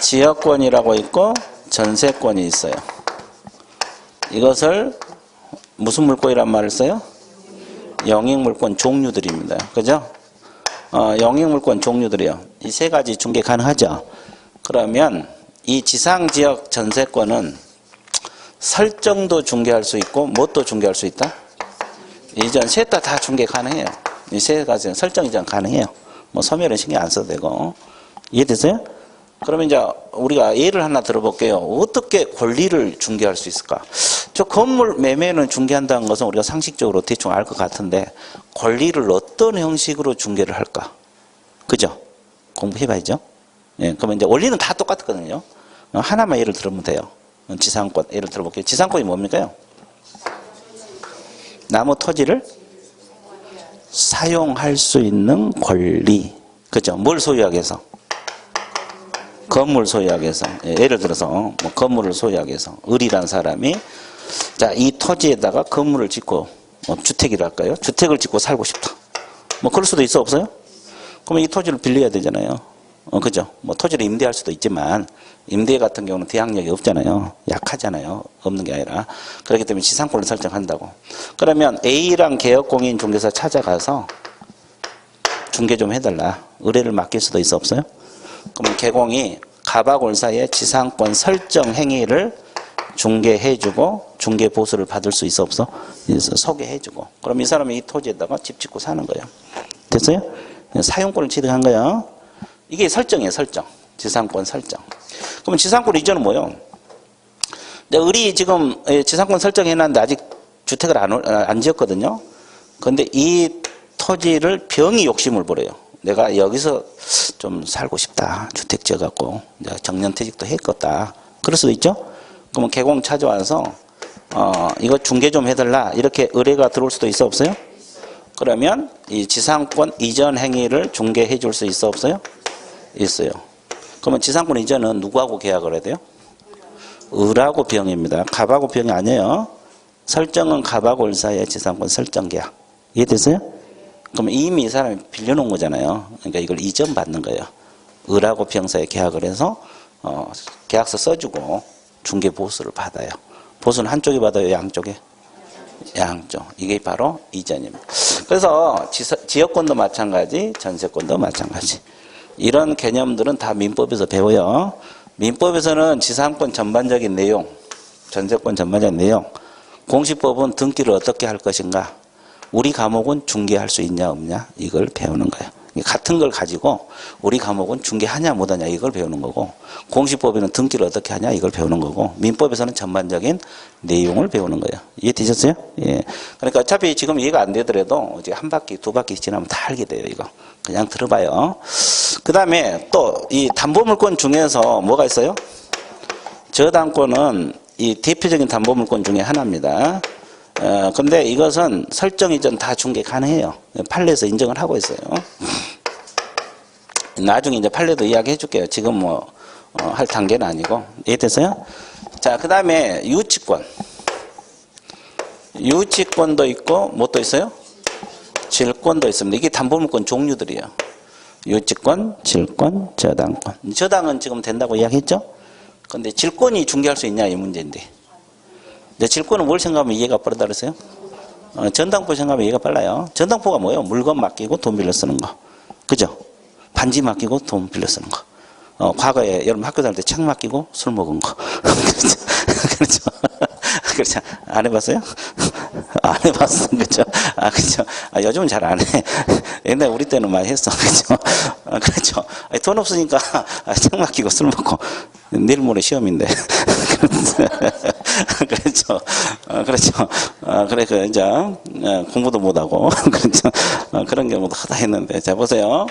지역권이라고 있고 전세권이 있어요. 이것을 무슨 물권이란 말을 써요? 영익물권 종류들입니다. 그죠? 영익물권 종류들이요. 이 세 가지 중개 가능하죠. 그러면 이 지상지역 전세권은 설정도 중개할 수 있고 뭣도 중개할 수 있다? 이전 셋 다 중개 가능해요. 이 세 가지는 설정 이전 가능해요. 뭐 소멸은 신경 안 써도 되고. 이해됐어요? 그러면 이제 우리가 예를 하나 들어볼게요. 어떻게 권리를 중개할 수 있을까? 저 건물 매매는 중개한다는 것은 우리가 상식적으로 대충 알 것 같은데 권리를 어떤 형식으로 중개를 할까? 그죠? 공부해봐야죠. 예, 그러면 이제 원리는 다 똑같거든요. 하나만 예를 들으면 돼요. 지상권 예를 들어볼게요. 지상권이 뭡니까요? 나무 토지를 사용할 수 있는 권리. 그죠? 뭘 소유하기 위해서? 건물 소유하기 위해서. 예를 들어서 뭐 건물을 소유하기 위해서 을이란 사람이 자, 이 토지에다가 건물을 짓고 주택이라 할까요? 주택을 짓고 살고 싶다. 뭐 그럴 수도 있어 없어요? 그러면 이 토지를 빌려야 되잖아요. 그죠? 뭐 토지를 임대할 수도 있지만 임대 같은 경우는 대항력이 없잖아요. 약하잖아요. 없는 게 아니라. 그렇기 때문에 지상권을 설정한다고. 그러면 A랑 개업공인중개사 찾아가서 중개 좀 해달라. 의뢰를 맡길 수도 있어 없어요? 그러면 개공이 갑하골사의 지상권 설정 행위를 중개해주고 중개 보수를 받을 수 있어 없어? 소개해주고. 그럼 이 사람이 이 토지에다가 집 짓고 사는 거예요. 됐어요? 사용권을 취득한 거예요. 이게 설정이에요. 설정. 지상권 설정. 그러면 지상권 이전은 뭐예요? 을이 지금 지상권 설정해놨는데 아직 주택을 안 지었거든요. 근데 이 토지를 병이 욕심을 부려요. 내가 여기서 좀 살고 싶다. 주택 지어갖고 정년퇴직도 했겠다. 그럴 수도 있죠. 그러면 개공 찾아와서 이거 중개 좀 해달라. 이렇게 의뢰가 들어올 수도 있어 없어요? 그러면 이 지상권 이전 행위를 중개해 줄 수 있어 없어요? 있어요. 그러면 지상권 이전은 누구하고 계약을 해야 돼요? 을하고 병입니다. 갑하고 병이 아니에요. 설정은 갑하골사의 지상권 설정 계약. 이해됐어요? 그러면 이미 이 사람이 빌려놓은 거잖아요. 그러니까 이걸 이전받는 거예요. 을하고 병사에 계약을 해서 계약서 써주고 중개 보수를 받아요. 보수는 한쪽이 받아요? 양쪽에? 양쪽. 이게 바로 이전입니다. 그래서 지역권도 마찬가지, 전세권도 마찬가지. 이런 개념들은 다 민법에서 배워요. 민법에서는 지상권 전반적인 내용, 전세권 전반적인 내용, 공시법은 등기를 어떻게 할 것인가, 우리 과목은 중개할 수 있냐 없냐 이걸 배우는 거예요. 같은 걸 가지고 우리 과목은 중개하냐 못하냐 이걸 배우는 거고, 공시법에는 등기를 어떻게 하냐 이걸 배우는 거고, 민법에서는 전반적인 내용을 배우는 거예요. 이해되셨어요? 예. 그러니까 어차피 지금 이해가 안 되더라도 이제 한 바퀴 두 바퀴 지나면 다 알게 돼요. 이거 그냥 들어봐요. 그 다음에 또 이 담보물권 중에서 뭐가 있어요? 저당권은 이 대표적인 담보물권 중에 하나입니다. 근데 이것은 설정 이전 다 중개 가능해요. 판례에서 인정을 하고 있어요. 나중에 이제 판례도 이야기 해줄게요. 지금 뭐 할 단계는 아니고. 이해됐어요? 자, 그 다음에 유치권. 유치권도 있고 뭐 또 있어요? 질권도 있습니다. 이게 담보물권 종류들이에요. 유치권, 질권, 저당권. 저당은 지금 된다고 이야기했죠? 근데 질권이 중개할 수 있냐 이 문제인데. 질권은 뭘 생각하면 이해가 빠르다 그랬어요? 전당포 생각하면 이해가 빨라요. 전당포가 뭐예요? 물건 맡기고 돈 빌려 쓰는 거. 그죠? 반지 맡기고 돈 빌려 쓰는 거. 과거에 여러분 학교 다닐 때 책 맡기고 술 먹은 거. 그렇죠? 그렇죠? 안 해봤어요? 안 해봤어. 그렇죠? 그렇죠? 요즘은 잘 안 해. 옛날에 우리 때는 많이 했어. 그렇죠? 그렇죠? 돈 없으니까 책 맡기고 술 먹고 내일 모레 시험인데. 그렇죠. 그렇죠. 그래, 이제, 공부도 못하고, 그렇죠. 그런 경우도 하다 했는데. 자, 보세요.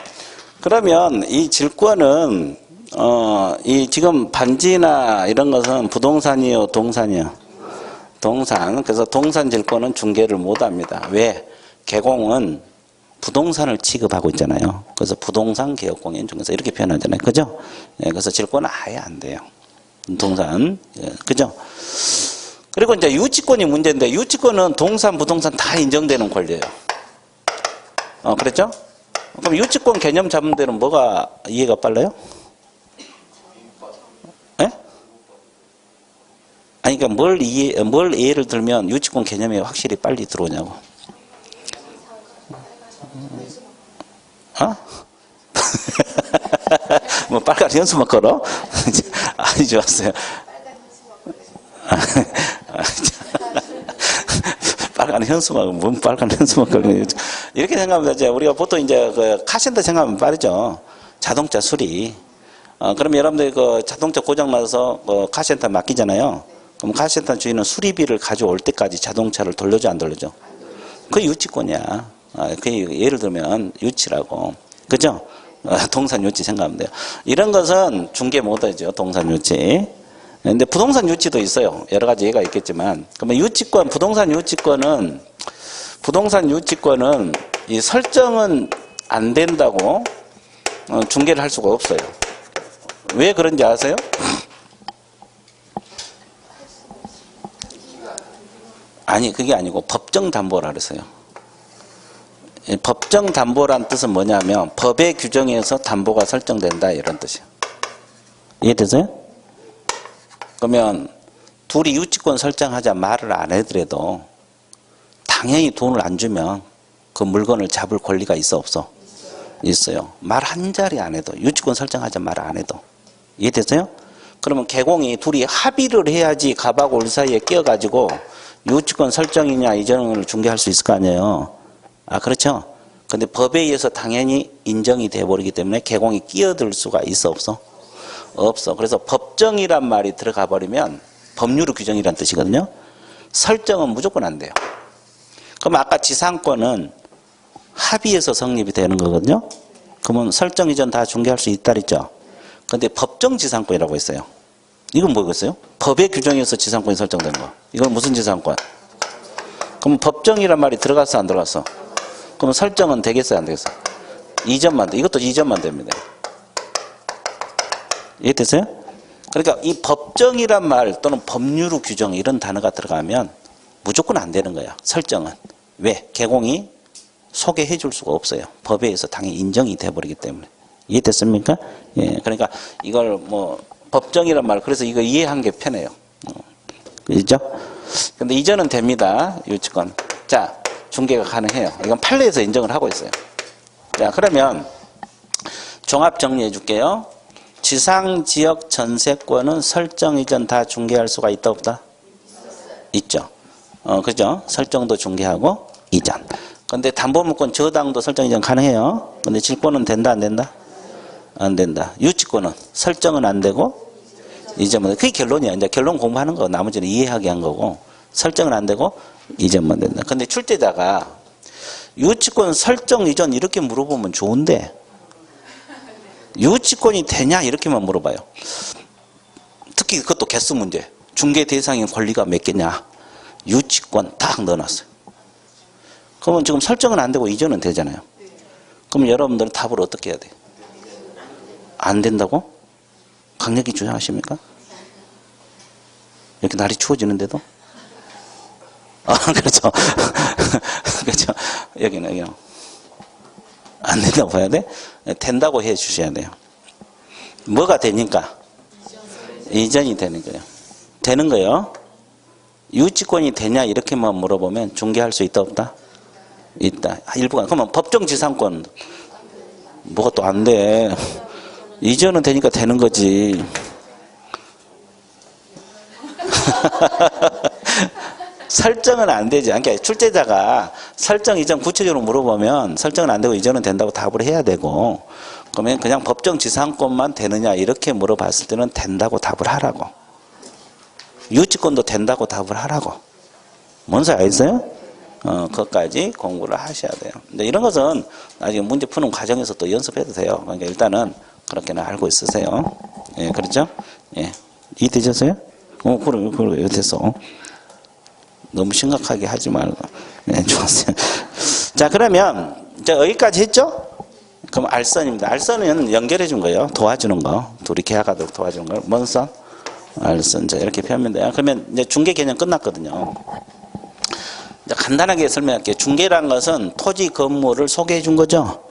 그러면 이 질권은, 이 지금 반지나 이런 것은 부동산이요, 동산이요? 동산. 그래서 동산 질권은 중개를 못 합니다. 왜? 개공은 부동산을 취급하고 있잖아요. 그래서 부동산 개업공인 중개사 이렇게 표현하잖아요. 그죠? 예, 그래서 질권은 아예 안 돼요. 동산. 예, 그죠? 그리고 이제 유치권이 문제인데, 유치권은 동산, 부동산 다 인정되는 권리예요. 그랬죠? 그럼 유치권 개념 잡는 데는 뭐가 이해가 빨라요? 예? 아니, 그러니까 뭘 예를 들면 유치권 개념이 확실히 빨리 들어오냐고. 뭐 빨간 현수막 걸어? 아니, 좋았어요. 빨간 현수막, 뭔 빨간 현수막 걸리는 이렇게 생각하면 되죠. 우리가 보통 이제 그 카센터 생각하면 빠르죠. 자동차 수리. 그럼 여러분들 그 자동차 고장나서 카센터 맡기잖아요. 그럼 카센터 주인은 수리비를 가져올 때까지 자동차를 돌려줘, 안 돌려줘? 그게 유치권이야. 그 예를 들면 유치라고. 그죠? 동산 유치 생각하면 돼요. 이런 것은 중개 못하죠. 동산 유치. 근데 부동산 유치도 있어요. 여러 가지 예가 있겠지만. 그러면 유치권, 부동산 유치권은 이 설정은 안 된다고 중개를 할 수가 없어요. 왜 그런지 아세요? 아니, 그게 아니고 법정 담보라 그랬어요. 법정 담보란 뜻은 뭐냐면 법의 규정에서 담보가 설정된다 이런 뜻이에요. 이해되세요? 그러면 둘이 유치권 설정하자 말을 안 하더라도 당연히 돈을 안 주면 그 물건을 잡을 권리가 있어 없어? 있어요. 말 한 자리 안 해도 유치권 설정하자 말 안 해도. 이해되세요? 그러면 개공이 둘이 합의를 해야지 갑하고 을 사이에 끼어가지고 유치권 설정이냐 이전을 중개할 수 있을 거 아니에요. 아, 그렇죠? 근데 법에 의해서 당연히 인정이 돼버리기 때문에 개공이 끼어들 수가 있어 없어? 없어. 그래서 법정이란 말이 들어가 버리면 법률의 규정이란 뜻이거든요. 설정은 무조건 안 돼요. 그럼 아까 지상권은 합의해서 성립이 되는 거거든요. 그러면 설정 이전 다 중개할 수 있다 그랬죠. 근데 법정 지상권이라고 했어요. 이건 뭐겠어요? 법의 규정에서 지상권이 설정된 거. 이건 무슨 지상권? 그럼 법정이란 말이 들어갔어 안 들어갔어? 그럼 설정은 되겠어요 안 되겠어요? 이전만 돼. 이것도 이전만 됩니다. 이해되세요? 그러니까 이 법정이란 말 또는 법률의 규정 이런 단어가 들어가면 무조건 안 되는 거야. 설정은. 왜? 개공이 소개해 줄 수가 없어요. 법에 의해서 당연히 인정이 돼버리기 때문에. 이해됐습니까? 예. 그러니까 이걸 뭐 법정이란 말 그래서 이거 이해한 게 편해요. 그죠? 근데 이전은 됩니다. 유치권. 자, 중개가 가능해요. 이건 판례에서 인정을 하고 있어요. 자, 그러면 종합 정리해 줄게요. 지상지역 전세권은 설정 이전 다 중개할 수가 있다 없다? 있죠. 그죠? 설정도 중개하고 이전. 근데 담보물권 저당도 설정 이전 가능해요. 근데 질권은 된다 안 된다? 안 된다. 유치권은 설정은 안 되고 이전만. 그게 결론이야. 이제 결론 공부하는 거 나머지는 이해하게 한 거고 설정은 안 되고 이전만 된다. 근데 출제자가 유치권 설정 이전 이렇게 물어보면 좋은데 유치권이 되냐 이렇게만 물어봐요. 특히 그것도 개수 문제. 중개 대상인 권리가 몇 개냐. 유치권 딱 넣어놨어요. 그러면 지금 설정은 안 되고 이전은 되잖아요. 그럼 여러분들은 답을 어떻게 해야 돼요? 안 된다고? 강력히 주장하십니까? 이렇게 날이 추워지는데도? 그렇죠. 그렇죠. 여기는 안 된다고 봐야 돼? 된다고 해 주셔야 돼요. 뭐가 되니까? 이전이 되는 거예요. 되는 거예요. 유치권이 되냐 이렇게만 물어보면 중개할 수 있다 없다? 있다. 일부가. 그러면 법정지상권 뭐가 또 안 돼. 이전은 되니까 되는 거지. 설정은 안 되지. 그러니까 출제자가 설정 이전 구체적으로 물어보면 설정은 안 되고 이전은 된다고 답을 해야 되고 그러면 그냥 법정지상권만 되느냐 이렇게 물어봤을 때는 된다고 답을 하라고. 유치권도 된다고 답을 하라고. 뭔지 알겠어요? 그것까지 공부를 하셔야 돼요. 근데 이런 것은 나중에 문제 푸는 과정에서 또 연습해도 돼요. 그러니까 일단은 그렇게는 알고 있으세요. 예, 그렇죠? 예. 이해되셨어요? 그래, 됐어. 너무 심각하게 하지 말고. 네, 좋았어요. 자, 그러면, 이제 여기까지 했죠? 그럼 알선입니다. 알선은 연결해 준 거예요. 도와주는 거. 둘이 계약하도록 도와주는 거. 뭔 선? 알선. 자, 이렇게 표현하면 돼요. 그러면 이제 중개 개념 끝났거든요. 이제 간단하게 설명할게요. 중개란 것은 토지 건물을 소개해 준 거죠?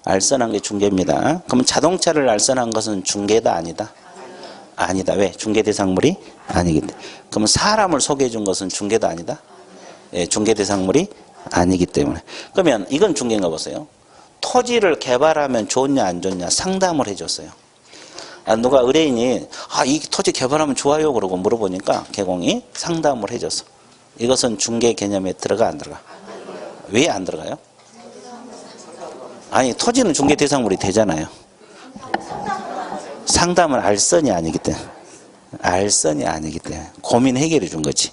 알선한 게 중개입니다. 그러면 자동차를 알선한 것은 중개다 아니다? 아니다. 왜? 중개 대상물이 아니기 때문에. 그러면 사람을 소개해 준 것은 중개다 아니다? 예, 중개 대상물이 아니기 때문에. 그러면 이건 중개인가 보세요. 토지를 개발하면 좋냐 안 좋냐 상담을 해줬어요. 누가 의뢰인이 이 토지 개발하면 좋아요 그러고 물어보니까 개공이 상담을 해줬어. 이것은 중개 개념에 들어가 안 들어가? 왜 안 들어가요? 아니 토지는 중개 대상물이 되잖아요. 상담은 알선이 아니기 때문에. 알선이 아니기 때문에. 고민 해결해 준 거지.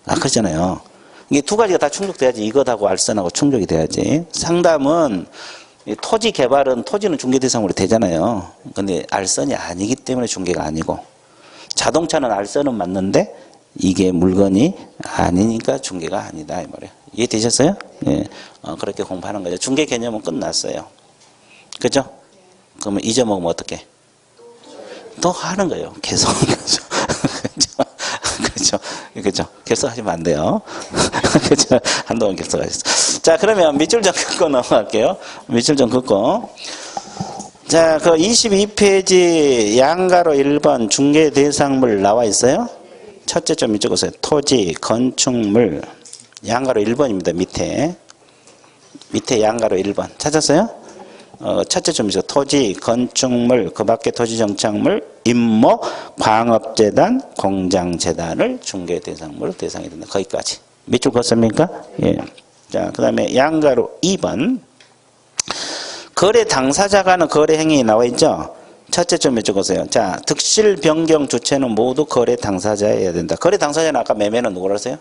그렇잖아요. 이게 두 가지가 다 충족돼야지. 이것하고 알선하고 충족이 돼야지. 상담은 토지 개발은 토지는 중개 대상물이 되잖아요. 근데 알선이 아니기 때문에 중개가 아니고 자동차는 알선은 맞는데 이게 물건이 아니니까 중개가 아니다 이 말이에요. 이해되셨어요? 예. 그렇게 공부하는 거죠. 중개 개념은 끝났어요. 그죠? 그러면 잊어먹으면 어떻게? 또 하는 거예요. 계속. 그죠? 그죠? 그죠? 계속하시면 안 돼요. 그죠? 한동안 계속하셨어요. 자, 그러면 밑줄 좀 긋고 넘어갈게요. 밑줄 좀 긋고. 자, 그 22페이지 양가로 1번 중개 대상물 나와 있어요? 첫째 좀 밑줄 그으세요. 토지, 건축물. 양가로 1번입니다. 밑에 양가로 1번. 찾았어요? 첫째 점이죠. 토지, 건축물, 그 밖에 토지 정착물, 임모, 광업재단, 공장재단을 중개 대상물로 대상이 된다. 거기까지. 밑줄 걷습니까? 예. 자, 그 다음에 양가로 2번. 거래 당사자가 하는 거래 행위 나와 있죠? 첫째 점 밑줄 그으세요. 자, 득실 변경 주체는 모두 거래 당사자여야 된다. 거래 당사자는 아까 매매는 누구라 했어요?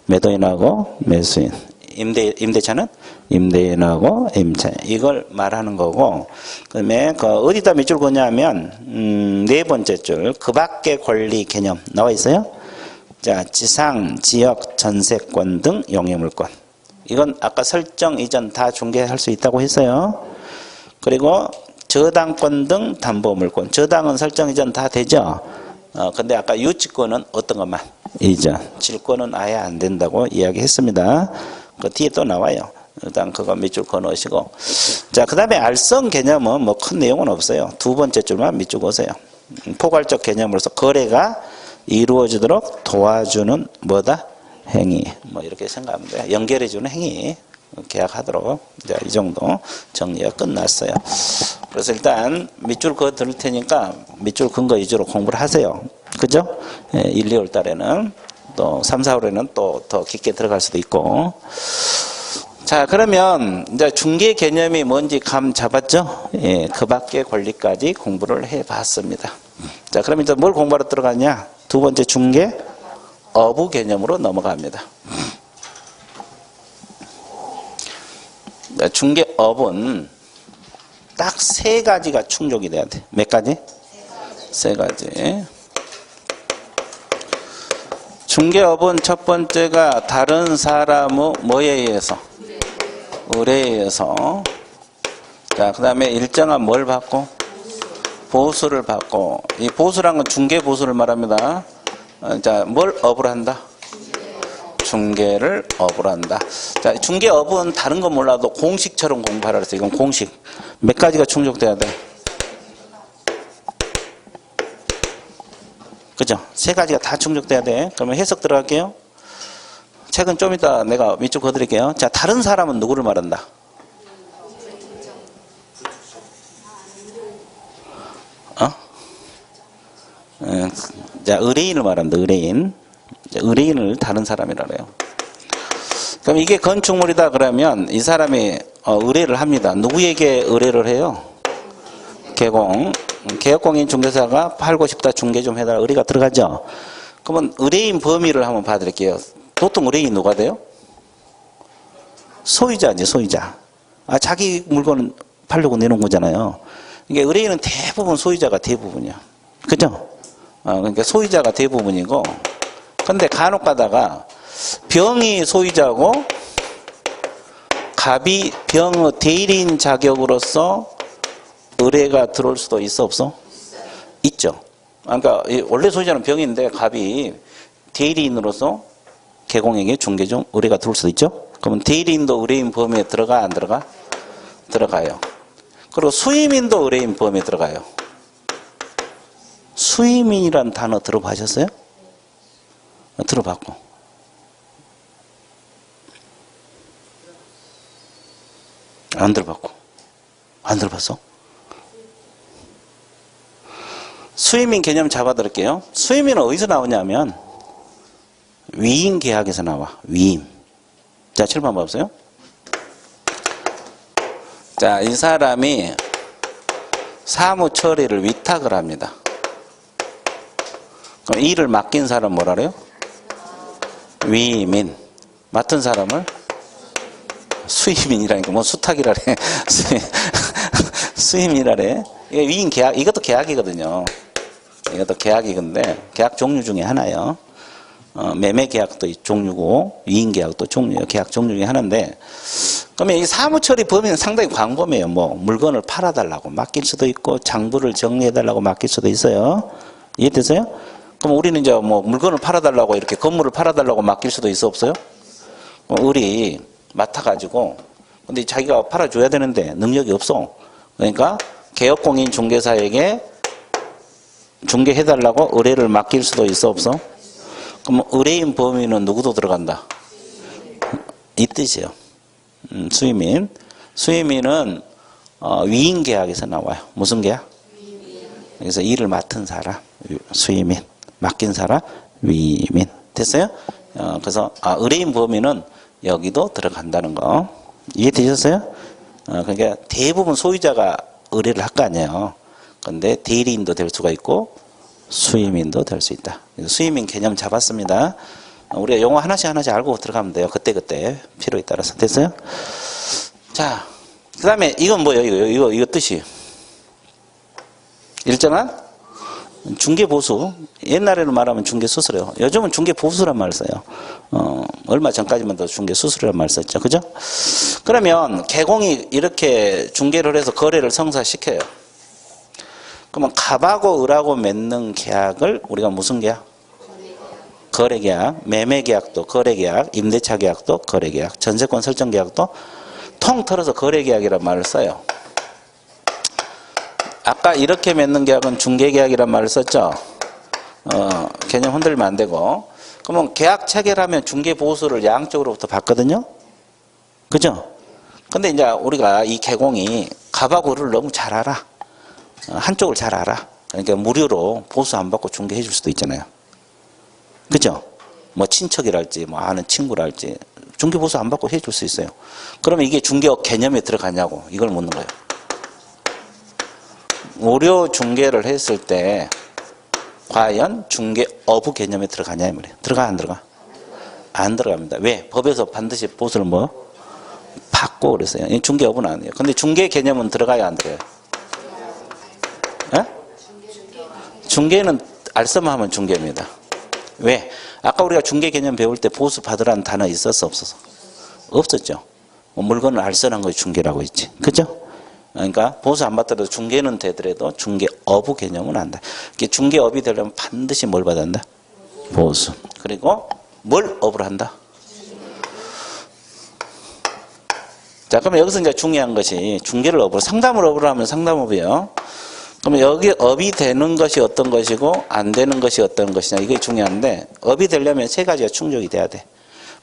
매도인하고 매수인. 임대차는 임대인하고 임차인. 이걸 말하는 거고, 그 다음에 어디다 밑줄 그냐면, 네 번째 줄, 그 밖의 권리 개념 나와 있어요? 자, 지상, 지역, 전세권 등 용의물권. 이건 아까 설정 이전 다 중개할 수 있다고 했어요. 그리고 저당권 등 담보물권. 저당은 설정 이전 다 되죠? 근데 아까 유치권은 어떤 것만? 이전. 질권은 아예 안 된다고 이야기했습니다. 그 뒤에 또 나와요. 일단 그거 밑줄 그어 놓으시고. 자, 그 다음에 알선 개념은 뭐 큰 내용은 없어요. 두 번째 줄만 밑줄 그으세요. 포괄적 개념으로서 거래가 이루어지도록 도와주는 뭐다? 행위. 뭐 이렇게 생각하면 돼요. 연결해주는 행위. 계약하도록. 자, 이 정도 정리가 끝났어요. 그래서 일단 밑줄 그어 드릴 테니까 밑줄 근거 위주로 공부를 하세요. 그죠? 1, 2월 달에는. 또 3, 4월에는 또 더 깊게 들어갈 수도 있고. 자, 그러면 이제 중개 개념이 뭔지 감 잡았죠? 예, 그 밖의 권리까지 공부를 해봤습니다. 자, 그럼 이제 뭘 공부하러 들어가냐? 두 번째 중개 어부 개념으로 넘어갑니다. 중개 업은 딱 세 가지가 충족이 돼야 돼. 몇 가지? 세 가지. 중개업은 첫 번째가 다른 사람의 뭐에 의해서? 의뢰에 의해서. 자, 그 다음에 일정한 뭘 받고? 보수를 받고. 이 보수란 건 중개 보수를 말합니다. 자, 뭘 업을 한다? 중개를 업을 한다. 자, 중개업은 다른 건 몰라도 공식처럼 공부하라 그랬어요. 이건 공식. 몇 가지가 충족돼야 돼? 그죠? 세 가지가 다 충족돼야 돼. 그러면 해석 들어갈게요. 책은 좀 이따 내가 밑줄 그어드릴게요. 자, 다른 사람은 누구를 말한다? 자, 의뢰인을 말한다. 의뢰인. 의뢰인을 다른 사람이라 그래요. 그럼 이게 건축물이다 그러면 이 사람이 의뢰를 합니다. 누구에게 의뢰를 해요? 개업공인 중개사가 팔고 싶다 중개 좀 해달라 의뢰가 들어가죠. 그러면 의뢰인 범위를 한번 봐드릴게요. 보통 의뢰인 누가 돼요? 소유자지, 소유자. 자기 물건 팔려고 내놓은 거잖아요. 이게 의뢰인은 대부분 소유자가 대부분이야. 그죠? 그러니까 소유자가 대부분이고, 근데 간혹 가다가 병이 소유자고 갑이 병의 대리인 자격으로서 의뢰가 들어올 수도 있어 없어? 있죠. 그러니까 원래 소유자는 병인데 갑이 대리인으로서 개공에게 중개 중 의뢰가 들어올 수도 있죠. 그러면 대리인도 의뢰인 범위에 들어가 안 들어가? 들어가요. 그리고 수임인도 의뢰인 범위에 들어가요. 수임인이란 단어 들어보셨어요? 들어봤고. 안 들어봤고. 안 들어봤어? 수임인 개념 잡아드릴게요. 수임인은 어디서 나오냐면 위임 계약에서 나와. 위임. 자, 7번 봐보세요. 자, 이 사람이 사무 처리를 위탁을 합니다. 그럼 일을 맡긴 사람 뭐라 그래요? 위임인. 맡은 사람을 수임인이라니까 뭐 수탁이라래. 수임이라래. 이게 위임 계약, 이것도 계약이거든요. 이것도 계약이건데 계약 종류 중에 하나예요. 매매 계약도 종류고 위임 계약도 종류, 계약 종류 중에 하나인데, 그러면 이 사무처리 범위는 상당히 광범위해요. 뭐 물건을 팔아달라고 맡길 수도 있고 장부를 정리해달라고 맡길 수도 있어요. 이해되세요? 그럼 우리는 이제 뭐 물건을 팔아달라고 이렇게 건물을 팔아달라고 맡길 수도 있어 없어요? 우리 맡아가지고 근데 자기가 팔아줘야 되는데 능력이 없어. 그러니까 개업공인 중개사에게 중개해달라고 의뢰를 맡길 수도 있어 없어? 그럼 의뢰인 범위는 누구도 들어간다? 이 뜻이에요. 수임인. 수임인은 위임 계약에서 나와요. 무슨 계약? 그래서 일을 맡은 사람, 수임인. 맡긴 사람, 위임인. 됐어요? 그래서 의뢰인 범위는 여기도 들어간다는 거. 이해되셨어요? 그러니까 대부분 소유자가 의뢰를 할 거 아니에요. 그런데 대리인도 될 수가 있고 수임인도 될 수 있다. 수임인 개념 잡았습니다. 우리가 용어 하나씩 알고 들어가면 돼요. 그때그때 필요에 따라서. 됐어요? 자, 그 다음에 이건 뭐예요? 이거 뜻이. 일정한 중개보수. 옛날에는 말하면 중개수수료요. 요즘은 중개보수란 말을 써요. 얼마 전까지만 더 중개수수료란 말을 썼죠. 그죠? 그러면 개공이 이렇게 중개를 해서 거래를 성사시켜요. 그러면 갑하고 을하고 맺는 계약을 우리가 무슨 계약? 거래계약, 매매계약도 거래계약, 임대차 계약도 거래계약, 전세권 설정 계약도 통틀어서 거래계약이란 말을 써요. 아까 이렇게 맺는 계약은 중개계약이란 말을 썼죠. 개념 흔들면 안 되고. 그러면 계약 체결하면 중개보수를 양쪽으로부터 받거든요. 그죠? 근데 이제 우리가 이 개공이 갑하고 을을 너무 잘 알아. 한쪽을 잘 알아. 그러니까 무료로 보수 안 받고 중개해 줄 수도 있잖아요. 그죠? 뭐 친척이랄지 뭐 아는 친구랄지 중개보수 안 받고 해줄 수 있어요. 그러면 이게 중개업 개념에 들어가냐고 이걸 묻는 거예요. 무료 중개를 했을 때 과연 중개업부 개념에 들어가냐 이 말이에요. 들어가 안 들어가? 안 들어갑니다. 왜? 법에서 반드시 보수를 뭐? 받고 그랬어요. 중개업은 아니에요. 근데 중개 개념은 들어가야 안 들어가요? 에? 중개는 알서만 하면 중개입니다. 왜? 아까 우리가 중개 개념 배울 때 보수 받으라는 단어 있었어 없었어? 없었죠. 물건을 알선한 것이 중개라고 있지. 그죠? 그러니까 보수 안 받더라도 중개는 되더라도 중개업부 개념은 안다. 중개업이 되려면 반드시 뭘 받아야 한다? 보수. 그리고 뭘 업으로 한다? 자, 그러면 여기서 이제 중요한 것이 중개를 업으로, 상담을 업으로 하면 상담업이에요. 그러면 여기 업이 되는 것이 어떤 것이고 안 되는 것이 어떤 것이냐 이게 중요한데 업이 되려면 세 가지가 충족이 돼야 돼.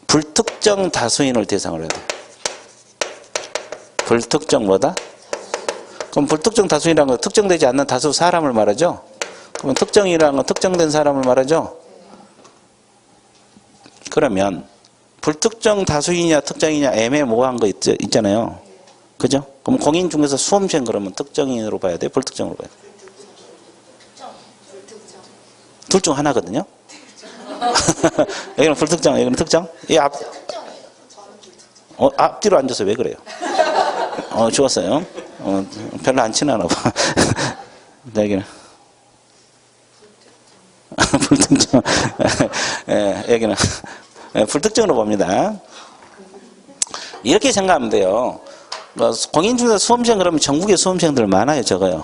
불특정 다수인을 대상으로 해야 돼. 불특정 뭐다? 그럼 불특정 다수인이라는 건 특정되지 않는 다수 사람을 말하죠. 그러면 특정이라는 건 특정된 사람을 말하죠. 그러면 불특정 다수인이냐 특정이냐 애매모호한 거 있잖아요. 그죠? 그럼 공인중개사 수험생 그러면 특정인으로 봐야 돼? 불특정으로 봐야 돼? 둘 중 하나거든요. 여기는 불특정, 여기는 특정? 이 앞뒤로 앉아서 왜 그래요? 좋았어요. 별로 안 친하나 봐. 여기는 불특정. 여기는 불특정으로 봅니다. 이렇게 생각하면 돼요. 공인중개사 수험생 그러면 전국에 수험생들 많아요, 적어요?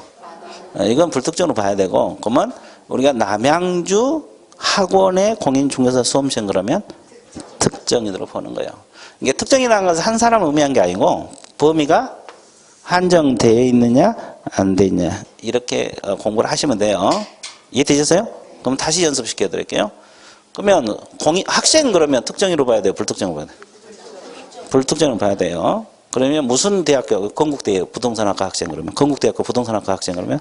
이건 불특정으로 봐야 되고, 그러면 우리가 남양주 학원의 공인중개사 수험생 그러면 특정인으로 보는 거예요. 이게 특정이라는 것은 한 사람을 의미한 게 아니고 범위가 한정되어 있느냐 안 돼 있냐 이렇게 공부를 하시면 돼요. 이해되셨어요? 그럼 다시 연습시켜 드릴게요. 그러면 학생 그러면 특정인으로 봐야 돼요? 불특정으로 봐야 돼요? 불특정으로 봐야 돼요. 그러면 무슨 대학교? 건국대 부동산학과 학생 그러면 건국대학교 부동산학과 학생 그러면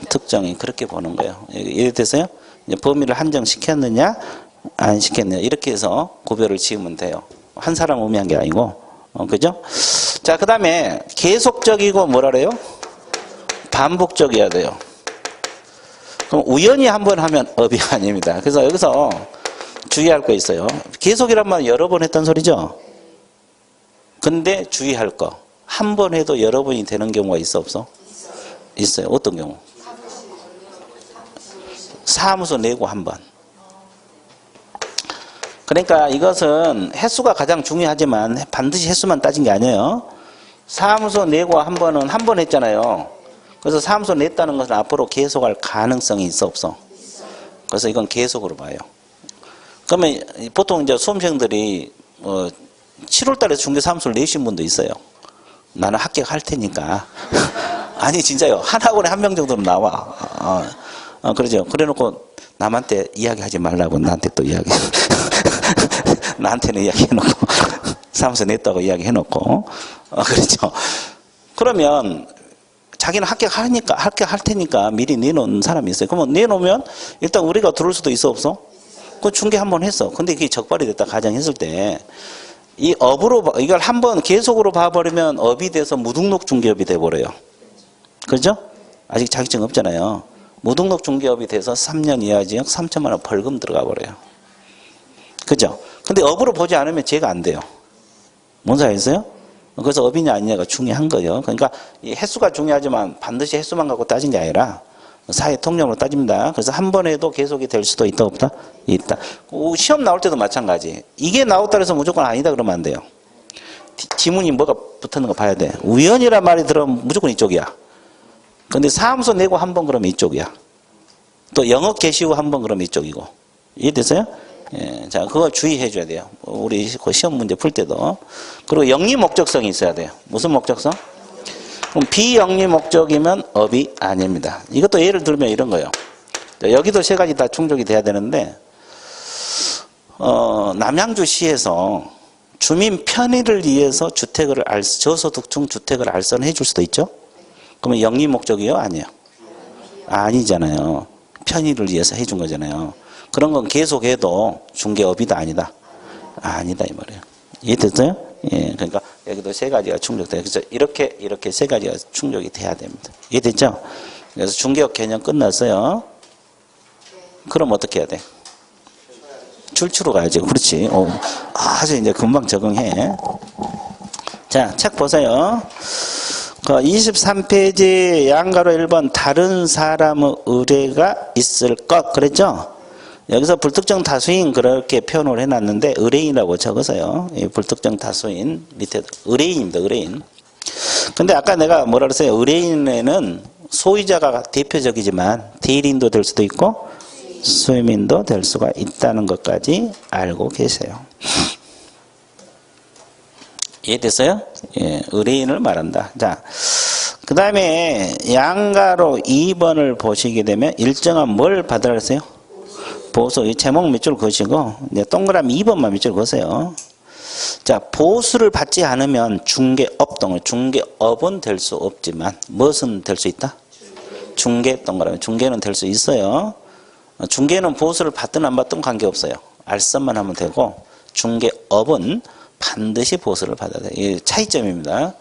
특정인 그렇게 보는 거예요. 이해됐어요? 이제 범위를 한정시켰느냐 안 시켰느냐 이렇게 해서 구별을 지으면 돼요. 한 사람 의미한 게 아니고 그죠? 자, 그 다음에 계속적이고 뭐라 그래요? 반복적이어야 돼요. 그럼 우연히 한번 하면 업이 아닙니다. 그래서 여기서 주의할 거 있어요. 계속이란 말은 여러 번 했단 소리죠? 근데 주의할 거. 한 번 해도 여러 번이 되는 경우가 있어 없어? 있어요. 어떤 경우? 사무소 내고 한 번. 그러니까 이것은 횟수가 가장 중요하지만 반드시 횟수만 따진 게 아니에요. 사무소 내고 한 번 했잖아요. 그래서 사무소 냈다는 것은 앞으로 계속할 가능성이 있어 없어? 그래서 이건 계속으로 봐요. 그러면 보통 이제 수험생들이 7월 달에 중개사무소를 내신 분도 있어요. 나는 합격할 테니까. 아니 진짜요. 한 학원에 한 명 정도는 나와. 그러죠. 그래놓고 남한테 이야기하지 말라고 나한테 또 이야기. 나한테는 이야기해놓고 사무소 냈다고 이야기해놓고 그렇죠. 그러면 자기는 합격할 테니까 미리 내놓은 사람이 있어요. 그러면 내놓으면 일단 우리가 들어올 수도 있어 없어? 그 중개 한번 했어. 근데 그게 적발이 됐다 가정했을 때 이 업으로 이걸 한번 계속으로 봐버리면 업이 돼서 무등록 중개업이 돼버려요. 그렇죠? 아직 자격증 없잖아요. 무등록 중개업이 돼서 3년 이하 징역 3천만 원 벌금 들어가 버려요. 그죠? 근데 업으로 보지 않으면 죄가 안 돼요. 뭔지 알겠어요? 그래서 업이냐 아니냐가 중요한 거예요. 그러니까 이 횟수가 중요하지만 반드시 횟수만 갖고 따진 게 아니라 사회 통념으로 따집니다. 그래서 한 번 해도 계속이 될 수도 있다 없다? 있다. 시험 나올 때도 마찬가지. 이게 나왔다 해서 무조건 아니다 그러면 안 돼요. 지문이 뭐가 붙는 거 봐야 돼. 우연이란 말이 들어오면 무조건 이쪽이야. 근데 사무소 내고 한 번 그러면 이쪽이야. 또 영업 개시 후 한 번 그러면 이쪽이고. 이해됐어요? 예, 자, 그거 주의해 줘야 돼요. 우리 시험 문제 풀 때도. 그리고 영리 목적성이 있어야 돼요. 무슨 목적성? 그럼 비영리 목적이면 업이 아닙니다. 이것도 예를 들면 이런 거예요. 여기도 세 가지 다 충족이 돼야 되는데, 남양주시에서 주민 편의를 위해서 저소득층 주택을 알선해 줄 수도 있죠? 그러면 영리 목적이요? 아니에요? 아니잖아요. 편의를 위해서 해준 거잖아요. 그런 건 계속해도 중개업이다 아니다? 아니다 이 말이에요. 이해됐어요? 예, 그러니까 여기도 세 가지가 충족돼요. 그래서 이렇게 세 가지가 충족이 돼야 됩니다. 이해됐죠? 그래서 중개업 개념 끝났어요. 그럼 어떻게 해야 돼? 출처로 가야지. 그렇지. 아주 이제 금방 적응해. 자, 책 보세요. 23페이지 양가로 1번 다른 사람의 의뢰가 있을 것 그랬죠? 여기서 불특정 다수인 그렇게 표현을 해놨는데 의뢰인이라고 적어서요. 불특정 다수인 밑에 의뢰인입니다. 의뢰인. 근데 아까 내가 뭐라 그랬어요? 의뢰인에는 소유자가 대표적이지만 대리인도 될 수도 있고 수임인도 될 수가 있다는 것까지 알고 계세요. 이해됐어요? 예, 의뢰인을 말한다. 자, 그 다음에 양가로 2번을 보시게 되면 일정한 뭘 받으라 했어요? 보수, 이 제목 밑줄 그으시고, 동그라미 2번만 밑줄 그으세요. 자, 보수를 받지 않으면 중개업은 될 수 없지만, 무엇은 될 수 있다? 중개 동그라미. 중개는 될 수 있어요. 중개는 보수를 받든 안 받든 관계없어요. 알선만 하면 되고, 중개업은 반드시 보수를 받아야 돼요. 이 차이점입니다.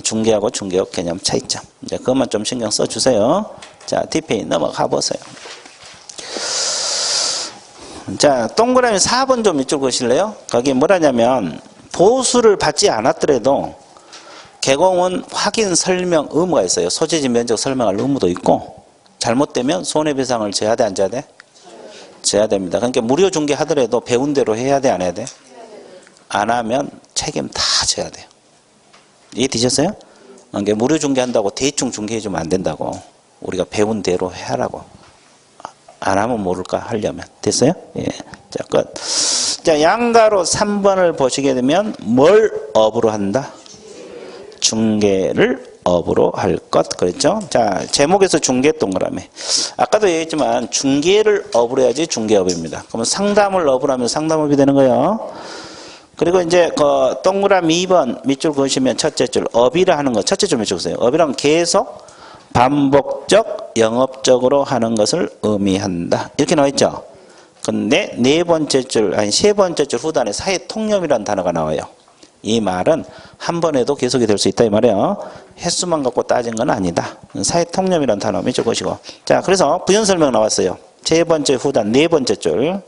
중개하고 중개업 개념 차이점. 이제 그것만 좀 신경 써 주세요. 자, 디페이 넘어가 보세요. 자, 동그라미 4번 좀 이쪽 보실래요? 거기 뭐라냐면 보수를 받지 않았더라도 개공은 확인 설명 의무가 있어요. 소재지 면적 설명할 의무도 있고 잘못되면 손해배상을 져야 돼 안 져야 돼? 져야 됩니다. 그러니까 무료 중개 하더라도 배운 대로 해야 돼 안 해야 돼? 안 하면 책임 다 져야 돼요. 이해되셨어요? 그러니까 무료 중개한다고 대충 중개해주면 안 된다고. 우리가 배운 대로 해라고. 안 하면 모를까 하려면. 됐어요? 예. 자, 끝. 자, 양가로 3번을 보시게 되면 뭘 업으로 한다? 중개를 업으로 할 것. 그랬죠? 자, 제목에서 중개 동그라미. 아까도 얘기했지만 중개를 업으로 해야지 중개업입니다. 그러면 상담을 업으로 하면 상담업이 되는 거예요. 그리고 이제 그 동그라미 2번 밑줄 그으시면 첫째 줄 업이라 하는 거 첫째 줄 밑줄 그으세요. 업이란 계속 반복적 영업적으로 하는 것을 의미한다. 이렇게 나와 있죠. 근데 세 번째 줄 후단에 사회 통념이라는 단어가 나와요. 이 말은 한 번 해도 계속이 될 수 있다 이 말이에요. 횟수만 갖고 따진 건 아니다. 사회 통념이라는 단어 밑줄 그으시고. 자, 그래서 부연 설명 나왔어요. 세 번째 후단 네 번째 줄.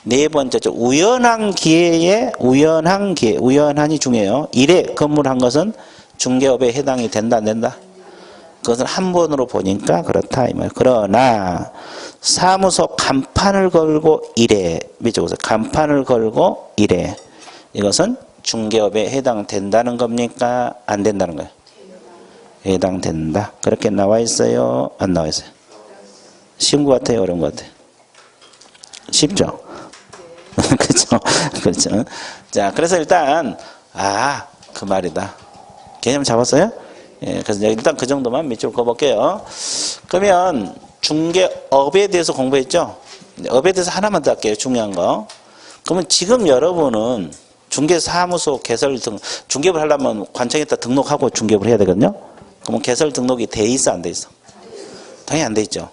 네 번째 줄 우연한 기회에 우연한이 중요해요. 일에 건물한 것은 중개업에 해당이 된다 안 된다? 그것은 한 번으로 보니까 그렇다 이 말. 그러나 사무소 간판을 걸고 일해. 밑에 보세요. 간판을 걸고 일해. 이것은 중개업에 해당된다는 겁니까? 안 된다는 거예요? 해당된다. 그렇게 나와 있어요? 안 나와 있어요? 쉬운 것 같아요? 어려운 것 같아요? 쉽죠? 그렇죠? 그렇죠? 자, 그래서 일단 그 말이다. 개념 잡았어요? 예, 그래서 일단 그 정도만 밑줄 그어볼게요. 그러면 중개업에 대해서 공부했죠? 업에 대해서 하나만 더 할게요. 중요한 거. 그러면 지금 여러분은 중개사무소 개설 등 중개업을 하려면 관청에다 등록하고 중개업을 해야 되거든요. 그러면 개설 등록이 돼 있어 안 돼 있어? 당연히 안 돼 있죠.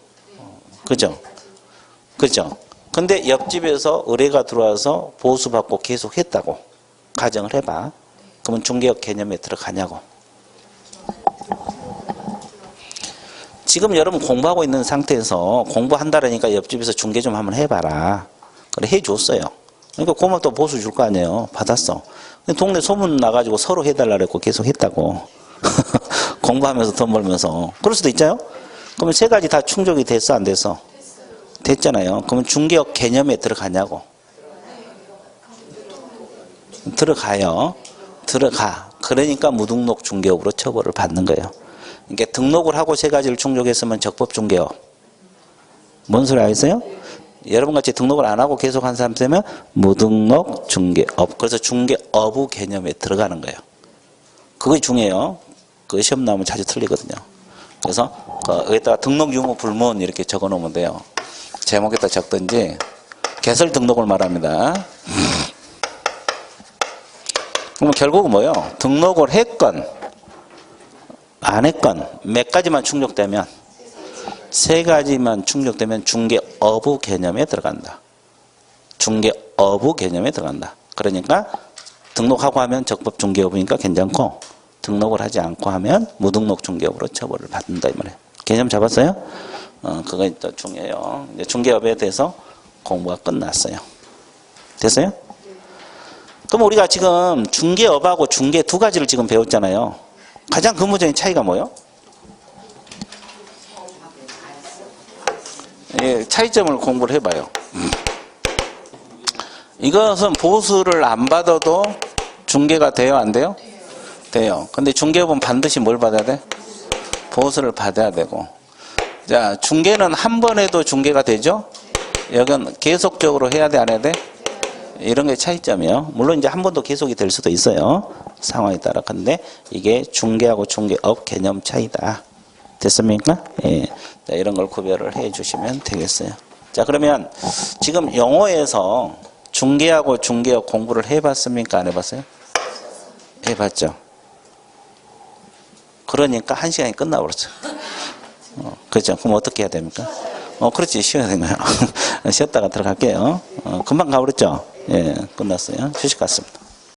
그죠? 그죠? 근데 옆집에서 의뢰가 들어와서 보수받고 계속 했다고 가정을 해봐. 그러면 중개업 개념에 들어가냐고. 지금 여러분 공부하고 있는 상태에서 공부한다라니까 옆집에서 중개 좀 한번 해봐라. 그래 해줬어요. 그러니까 고맙다고 또 보수 줄 거 아니에요. 받았어. 근데 동네 소문 나가지고 서로 해달라 그랬고 계속 했다고. 공부하면서 돈 벌면서. 그럴 수도 있잖아요. 그러면 세 가지 다 충족이 됐어 안 됐어? 됐잖아요. 그러면 중개업 개념에 들어가냐고. 들어가요. 들어가. 그러니까 무등록 중개업으로 처벌을 받는 거예요. 그러니까 등록을 하고 세 가지를 충족했으면 적법 중개업. 뭔 소리 알겠어요? 여러분같이 등록을 안 하고 계속 한 사람 되면 무등록 중개업. 그래서 중개업의 개념에 들어가는 거예요. 그게 중요해요. 그 시험 나오면 자주 틀리거든요. 그래서 여기다가 등록 유무 불문 이렇게 적어 놓으면 돼요. 제목에다 적든지. 개설 등록을 말합니다. 그러면 결국은 뭐예요? 등록을 했건 안 했건 몇 가지만 충족되면 세 가지만 충족되면 중개업의 개념에 들어간다. 중개업의 개념에 들어간다. 그러니까 등록하고 하면 적법 중개업이니까 괜찮고 등록을 하지 않고 하면 무등록 중개업으로 처벌을 받는다 이 말이에요. 개념 잡았어요? 그거 또 중요해요. 이제 중개업에 대해서 공부가 끝났어요. 됐어요? 그럼 우리가 지금 중개업하고 중개 두 가지를 지금 배웠잖아요. 가장 근본적인 차이가 뭐예요? 예, 차이점을 공부를 해봐요. 이것은 보수를 안 받아도 중개가 돼요? 안 돼요? 돼요. 근데 중개업은 반드시 뭘 받아야 돼? 보수를 받아야 되고. 자, 중개는 한 번 해도 중개가 되죠? 여긴 계속적으로 해야 돼? 안 해야 돼? 이런 게 차이점이에요. 물론 이제 한 번도 계속이 될 수도 있어요. 상황에 따라. 근데 이게 중개하고 중개업 개념 차이다. 됐습니까? 예. 자, 이런 걸 구별을 해 주시면 되겠어요. 자, 그러면 지금 영어에서 중개하고 중개업 공부를 해 봤습니까? 안 해 봤어요? 해 봤죠. 그러니까 한 시간이 끝나버렸죠. 그렇죠. 그럼 어떻게 해야 됩니까? 그렇지. 쉬어야 되는 거예요. 쉬었다가 들어갈게요. 금방 가버렸죠? 예, 끝났어요. 휴식 같습니다.